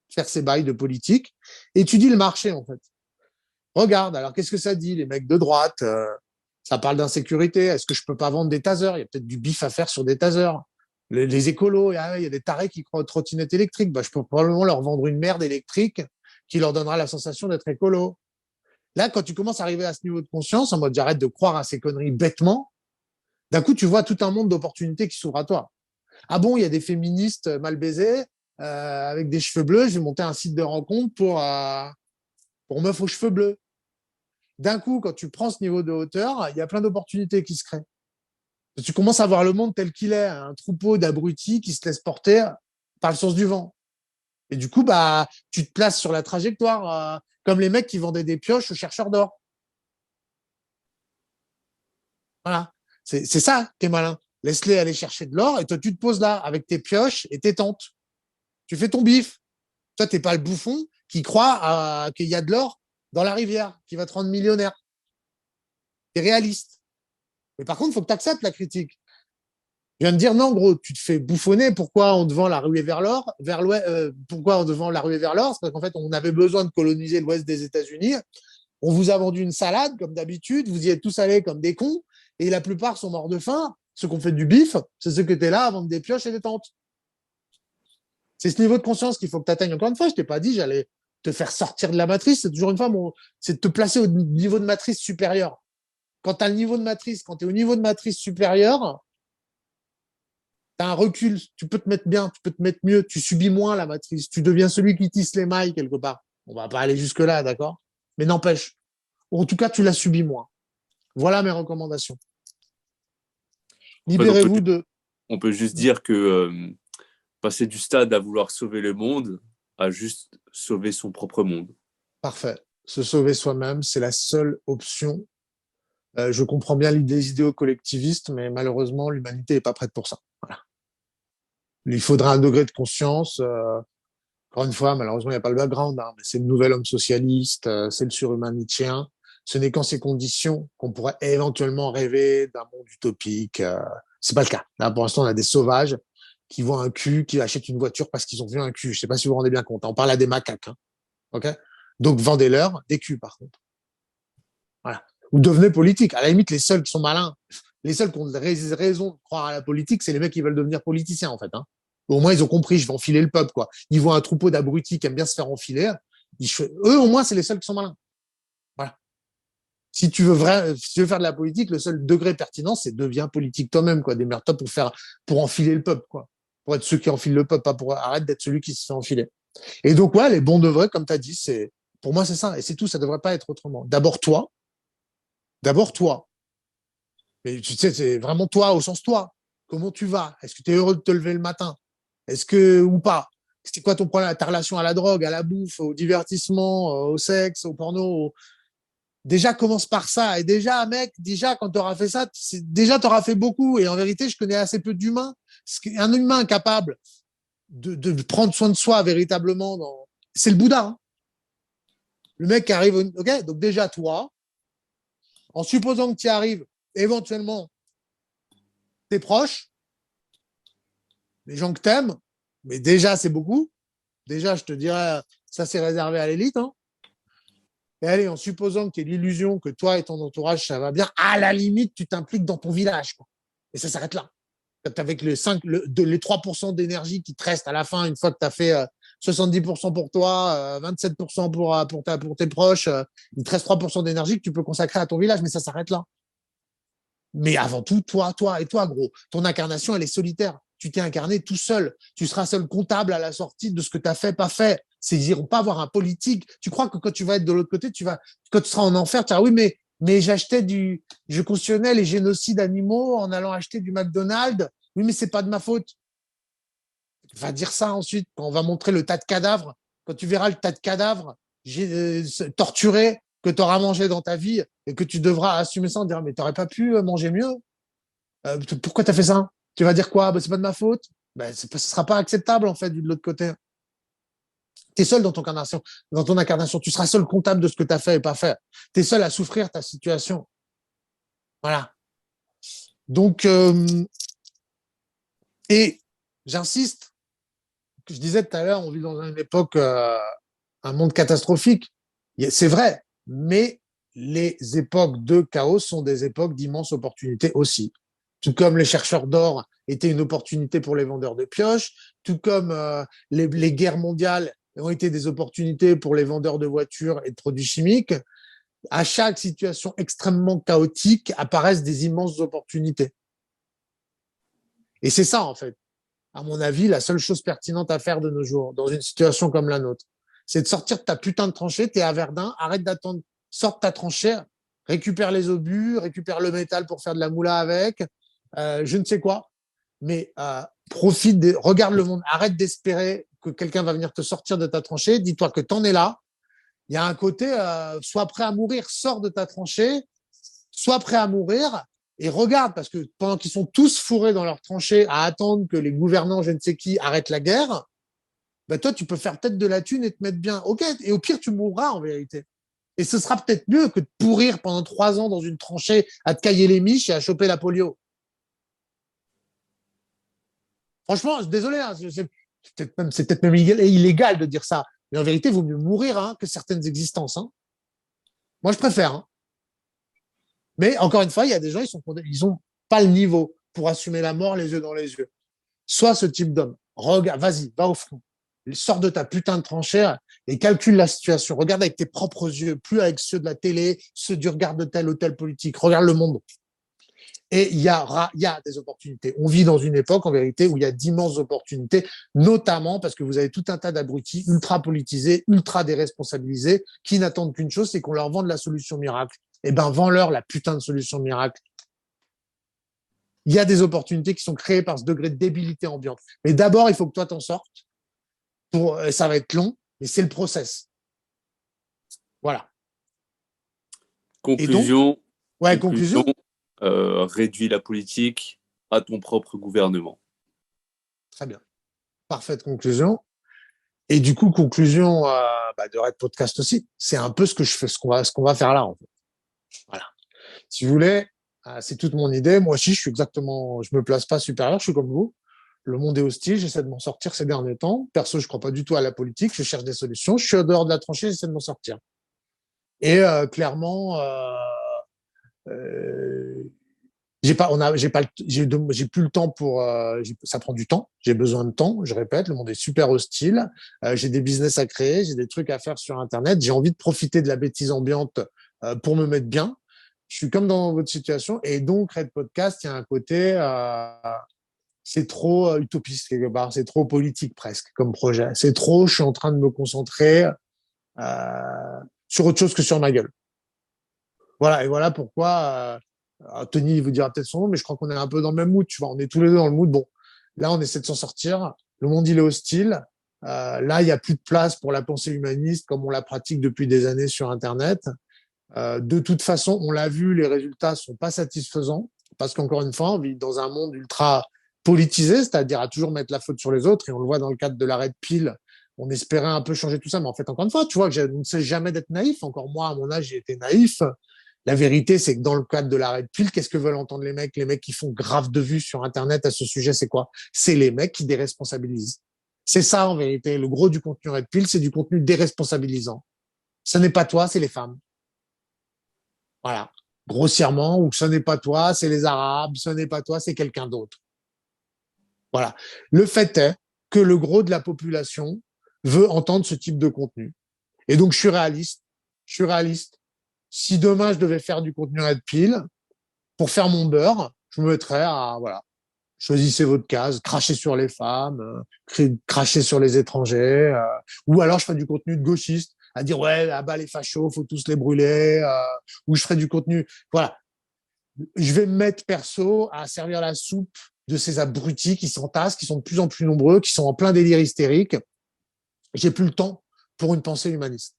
faire ses bails de politique, étudie le marché, en fait. Regarde, alors qu'est-ce que ça dit, les mecs de droite ça parle d'insécurité, est-ce que je peux pas vendre des tasers? Il y a peut-être du bif à faire sur des tasers. Les écolos, il y a des tarés qui croient aux trottinettes électriques, bah, je peux probablement leur vendre une merde électrique qui leur donnera la sensation d'être écolo. Là, quand tu commences à arriver à ce niveau de conscience, en mode j'arrête de croire à ces conneries bêtement, d'un coup, tu vois tout un monde d'opportunités qui s'ouvre à toi. Ah bon, il y a des féministes mal baisées, avec des cheveux bleus, je vais monter un site de rencontre pour meufs aux cheveux bleus. D'un coup, quand tu prends ce niveau de hauteur, il y a plein d'opportunités qui se créent. Tu commences à voir le monde tel qu'il est, un troupeau d'abrutis qui se laissent porter par le sens du vent. Et du coup, bah, tu te places sur la trajectoire, comme les mecs qui vendaient des pioches aux chercheurs d'or. Voilà. C'est ça, t'es malin. Laisse-les aller chercher de l'or et toi, tu te poses là avec tes pioches et tes tentes. Tu fais ton bif. Toi, t'es pas le bouffon qui croit qu'il y a de l'or dans la rivière, qui va te rendre millionnaire. T'es réaliste. Mais par contre, il faut que tu acceptes la critique. Je viens de dire non, gros, tu te fais bouffonner. Pourquoi on devant la ruée vers l'or, pourquoi on devant la ruée vers l'or? C'est parce qu'en fait, on avait besoin de coloniser l'ouest des États-Unis. On vous a vendu une salade, comme d'habitude. Vous y êtes tous allés comme des cons. Et la plupart sont morts de faim. Ceux qui ont fait du bif, c'est ceux qui étaient là à vendre des pioches et des tentes. C'est ce niveau de conscience qu'il faut que tu atteignes. Encore une fois, je t'ai pas dit, j'allais te faire sortir de la matrice. C'est toujours une fois, c'est de te placer au niveau de matrice supérieur. Quand tu as le niveau de matrice, quand tu es au niveau de matrice supérieure, tu as un recul, tu peux te mettre bien, tu peux te mettre mieux, tu subis moins la matrice, tu deviens celui qui tisse les mailles quelque part. On va pas aller jusque-là, d'accord? Mais n'empêche, en tout cas, tu la subis moins. Voilà mes recommandations. En fait, Libérez-vous de... on peut juste dire que passer du stade à vouloir sauver le monde à juste sauver son propre monde. Parfait. Se sauver soi-même, c'est la seule option. Je comprends bien les idéaux collectivistes, mais malheureusement, l'humanité n'est pas prête pour ça. Voilà. Il faudra un degré de conscience. Encore une fois, malheureusement, il n'y a pas le background, hein, mais c'est le nouvel homme socialiste, c'est le surhumain nietzschéen. Ce n'est qu'en ces conditions qu'on pourrait éventuellement rêver d'un monde utopique. C'est pas le cas. Là, pour l'instant, on a des sauvages qui voient un cul, qui achètent une voiture parce qu'ils ont vu un cul. Je sais pas si vous vous rendez bien compte. On parle à des macaques. Hein. Ok. Donc, vendez-leur des culs, par contre. Voilà. Ou devenez politique. À la limite, les seuls qui sont malins, les seuls qui ont raison de croire à la politique, c'est les mecs qui veulent devenir politiciens, en fait. Hein. Au moins, ils ont compris, je vais enfiler le peuple, quoi. Ils voient un troupeau d'abrutis qui aiment bien se faire enfiler. Eux, au moins, c'est les seuls qui sont malins. Voilà. Si tu veux faire de la politique, le seul degré pertinent, c'est deviens politique toi-même, quoi. Démerde-toi pour enfiler le peuple, quoi. Pour être ceux qui enfilent le peuple, pas pour arrête d'être celui qui se fait enfiler. Et donc, ouais, les bons de vrai, comme tu as dit, pour moi, c'est ça. Et c'est tout. Ça devrait pas être autrement. D'abord toi. Mais tu sais, c'est vraiment toi au sens toi. Comment tu vas? Est-ce que tu es heureux de te lever le matin? Est-ce que, ou pas? C'est quoi ton problème? Ta relation à la drogue, à la bouffe, au divertissement, au sexe, au porno? Déjà, commence par ça. Et déjà, mec, quand tu auras fait ça, déjà, tu auras fait beaucoup. Et en vérité, je connais assez peu d'humains. Un humain capable de prendre soin de soi véritablement, c'est le Bouddha. Hein. Le mec qui arrive, ok? Donc déjà, toi, en supposant que tu y arrives, éventuellement, tes proches, les gens que t'aimes, mais déjà, c'est beaucoup. Déjà, je te dirais, ça, c'est réservé à l'élite. Hein. Et allez, en supposant que tu aies l'illusion que toi et ton entourage, ça va bien, à la limite, tu t'impliques dans ton village. Quoi. Et ça s'arrête là. Avec les 3% d'énergie qui te restent à la fin, une fois que tu as fait 70% pour toi, 27% pour tes proches, il te reste 3% d'énergie que tu peux consacrer à ton village, mais ça s'arrête là. Mais avant tout, toi, gros. Ton incarnation, elle est solitaire. Tu t'es incarné tout seul. Tu seras seul comptable à la sortie de ce que tu as fait, pas fait. Ils n'iront pas voir un politique. Tu crois que quand tu vas être de l'autre côté, quand tu seras en enfer, tu diras oui, mais je cautionnais les génocides animaux en allant acheter du McDonald's. Oui, mais c'est pas de ma faute. Va dire ça ensuite, quand on va montrer le tas de cadavres, quand tu verras le tas de cadavres torturés que tu auras mangé dans ta vie et que tu devras assumer ça en disant mais tu n'aurais pas pu manger mieux. Pourquoi tu as fait ça? Tu vas dire quoi? C'est pas de ma faute. Ce ne sera pas acceptable en fait de l'autre côté. Tu es seul dans ton incarnation. Tu seras seul comptable de ce que tu as fait et pas fait. Tu es seul à souffrir ta situation. Voilà. Donc, et j'insiste, je disais tout à l'heure, on vit dans une époque, un monde catastrophique. C'est vrai, mais les époques de chaos sont des époques d'immenses opportunités aussi. Tout comme les chercheurs d'or étaient une opportunité pour les vendeurs de pioches, tout comme les guerres mondiales ont été des opportunités pour les vendeurs de voitures et de produits chimiques. À chaque situation extrêmement chaotique apparaissent des immenses opportunités. Et c'est ça, en fait, à mon avis, la seule chose pertinente à faire de nos jours, dans une situation comme la nôtre, c'est de sortir de ta putain de tranchée, t'es à Verdun, arrête d'attendre, sors de ta tranchée, récupère les obus, récupère le métal pour faire de la moula avec, je ne sais quoi, mais regarde le monde, arrête d'espérer que quelqu'un va venir te sortir de ta tranchée, dis-toi que t'en es là, il y a un côté, sois prêt à mourir, sors de ta tranchée, sois prêt à mourir, et regarde, parce que pendant qu'ils sont tous fourrés dans leur tranchée à attendre que les gouvernants, je ne sais qui, arrêtent la guerre, toi, tu peux faire peut-être de la thune et te mettre bien. OK, et au pire, tu mourras en vérité. Et ce sera peut-être mieux que de pourrir pendant 3 ans dans une tranchée à te cailler les miches et à choper la polio. Franchement, désolé, hein, c'est peut-être même illégal de dire ça. Mais en vérité, il vaut mieux mourir que certaines existences. Moi, je préfère. Mais encore une fois, il y a des gens, ils ont pas le niveau pour assumer la mort les yeux dans les yeux. Sois ce type d'homme. Regarde, vas-y, va au front. Sors de ta putain de tranchée et calcule la situation. Regarde avec tes propres yeux, plus avec ceux de la télé, ceux du regard de tel ou tel politique. Regarde le monde. Et il y a des opportunités. On vit dans une époque, en vérité, où il y a d'immenses opportunités, notamment parce que vous avez tout un tas d'abrutis ultra politisés, ultra déresponsabilisés, qui n'attendent qu'une chose, c'est qu'on leur vende la solution miracle. Eh ben, vends-leur la putain de solution miracle. Il y a des opportunités qui sont créées par ce degré de débilité ambiante. Mais d'abord, il faut que toi t'en sortes. Ça va être long, mais c'est le process. Voilà. Conclusion. Conclusion. Réduis la politique à ton propre gouvernement. Très bien. Parfaite conclusion. Et du coup, conclusion de Red Podcast aussi. C'est un peu ce que je fais, ce qu'on va faire là, en fait. Voilà. Si vous voulez, c'est toute mon idée. Moi aussi, je me place pas supérieur, je suis comme vous. Le monde est hostile, j'essaie de m'en sortir ces derniers temps. Perso, je crois pas du tout à la politique, je cherche des solutions. Je suis au dehors de la tranchée, j'essaie de m'en sortir. Et clairement, j'ai plus le temps pour. Ça prend du temps. J'ai besoin de temps. Je répète, le monde est super hostile. J'ai des business à créer, j'ai des trucs à faire sur Internet. J'ai envie de profiter de la bêtise ambiante pour me mettre bien. Je suis comme dans votre situation. Et donc, Red Podcast, il y a un côté. C'est trop utopiste quelque part. C'est trop politique presque comme projet. C'est trop. Je suis en train de me concentrer sur autre chose que sur ma gueule. Voilà. Et voilà pourquoi. Tony, il vous dira peut-être son nom, mais je crois qu'on est un peu dans le même mood, tu vois. On est tous les deux dans le mood. Bon, là, on essaie de s'en sortir. Le monde, il est hostile. Là, il n'y a plus de place pour la pensée humaniste comme on la pratique depuis des années sur Internet. De toute façon, on l'a vu, les résultats sont pas satisfaisants parce qu'encore une fois, on vit dans un monde ultra politisé, c'est-à-dire à toujours mettre la faute sur les autres. Et on le voit dans le cadre de l'arrêt de pile. On espérait un peu changer tout ça, mais en fait, encore une fois, tu vois, je ne sais jamais d'être naïf. Encore moi, à mon âge, j'ai été naïf. La vérité, c'est que dans le cadre de l'arrêt de pile, qu'est-ce que veulent entendre les mecs? Les mecs qui font grave de vues sur Internet à ce sujet, c'est quoi? C'est les mecs qui déresponsabilisent. C'est ça, en vérité. Le gros du contenu Red Pill, c'est du contenu déresponsabilisant. Ce n'est pas toi, c'est les femmes. Voilà. Grossièrement, ou ce n'est pas toi, c'est les Arabes, ce n'est pas toi, c'est quelqu'un d'autre. Voilà. Le fait est que le gros de la population veut entendre ce type de contenu. Et donc, je suis réaliste. Si demain, je devais faire du contenu Red Pill, pour faire mon beurre, je me mettrais à, voilà, choisissez votre case, crachez sur les femmes, crachez sur les étrangers, ou alors je ferais du contenu de gauchiste, à dire ouais, là-bas les fachos, faut tous les brûler, ou je ferais du contenu, voilà. Je vais me mettre perso à servir la soupe de ces abrutis qui s'entassent, qui sont de plus en plus nombreux, qui sont en plein délire hystérique. J'ai plus le temps pour une pensée humaniste.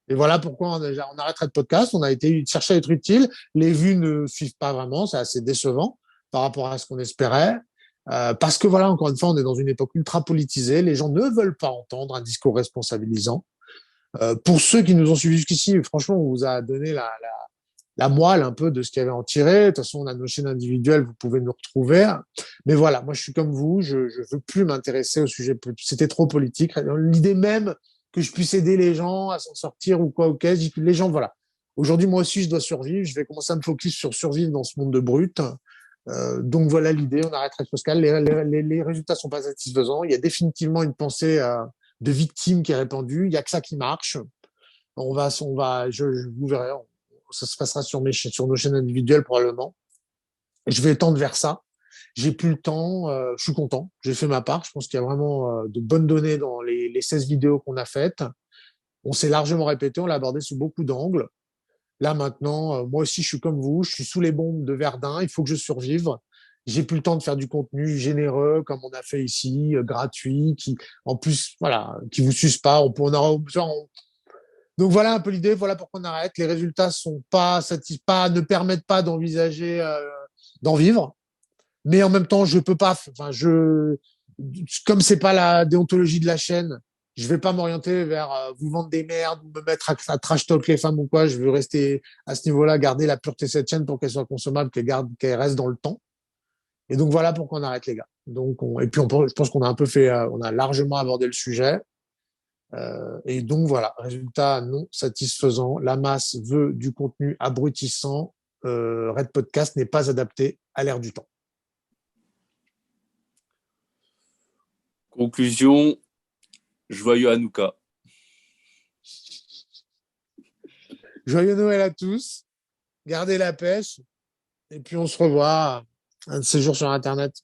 Et voilà pourquoi on arrêterait de podcast. On a été chercher à être utile. Les vues ne suivent pas vraiment. C'est assez décevant par rapport à ce qu'on espérait. Parce que voilà, encore une fois, on est dans une époque ultra politisée. Les gens ne veulent pas entendre un discours responsabilisant. Pour ceux qui nous ont suivis jusqu'ici, franchement, on vous a donné la moelle un peu de ce qu'il y avait à en tirer. De toute façon, on a nos chaînes individuelles, vous pouvez nous retrouver. Mais voilà, moi, je suis comme vous. Je veux plus m'intéresser au sujet. C'était trop politique. L'idée même que je puisse aider les gens à s'en sortir ou quoi, ok. Les gens, voilà. Aujourd'hui, moi aussi, je dois survivre. Je vais commencer à me focus sur survivre dans ce monde de brut. Donc voilà l'idée. On arrête Pascal. Les résultats sont pas satisfaisants. Il y a définitivement une pensée de victime qui est répandue. Il y a que ça qui marche. Vous verrez. Ça se passera sur nos chaînes individuelles probablement. Et je vais tendre vers ça. J'ai plus le temps, je suis content, j'ai fait ma part. Je pense qu'il y a vraiment de bonnes données dans les 16 vidéos qu'on a faites. On s'est largement répété, on l'a abordé sous beaucoup d'angles. Là maintenant, moi aussi je suis comme vous, je suis sous les bombes de Verdun, il faut que je survive. J'ai plus le temps de faire du contenu généreux comme on a fait ici, gratuit, qui en plus voilà, qui vous suce pas. Donc voilà un peu l'idée, voilà pourquoi on arrête. Les résultats sont pas satisfaits, ne permettent pas d'envisager d'en vivre. Mais en même temps, je peux pas. Enfin, comme c'est pas la déontologie de la chaîne, je vais pas m'orienter vers vous vendre des merdes ou me mettre à trash talk les femmes ou quoi. Je veux rester à ce niveau-là, garder la pureté de cette chaîne pour qu'elle soit consommable, qu'elle reste dans le temps. Et donc voilà pourquoi on arrête les gars. Et puis je pense qu'on a un peu fait, on a largement abordé le sujet. Et donc voilà, résultat non satisfaisant. La masse veut du contenu abrutissant. Red Podcast n'est pas adapté à l'ère du temps. Conclusion, joyeux Hanouka. Joyeux Noël à tous. Gardez la pêche. Et puis on se revoit un de ces jours sur Internet.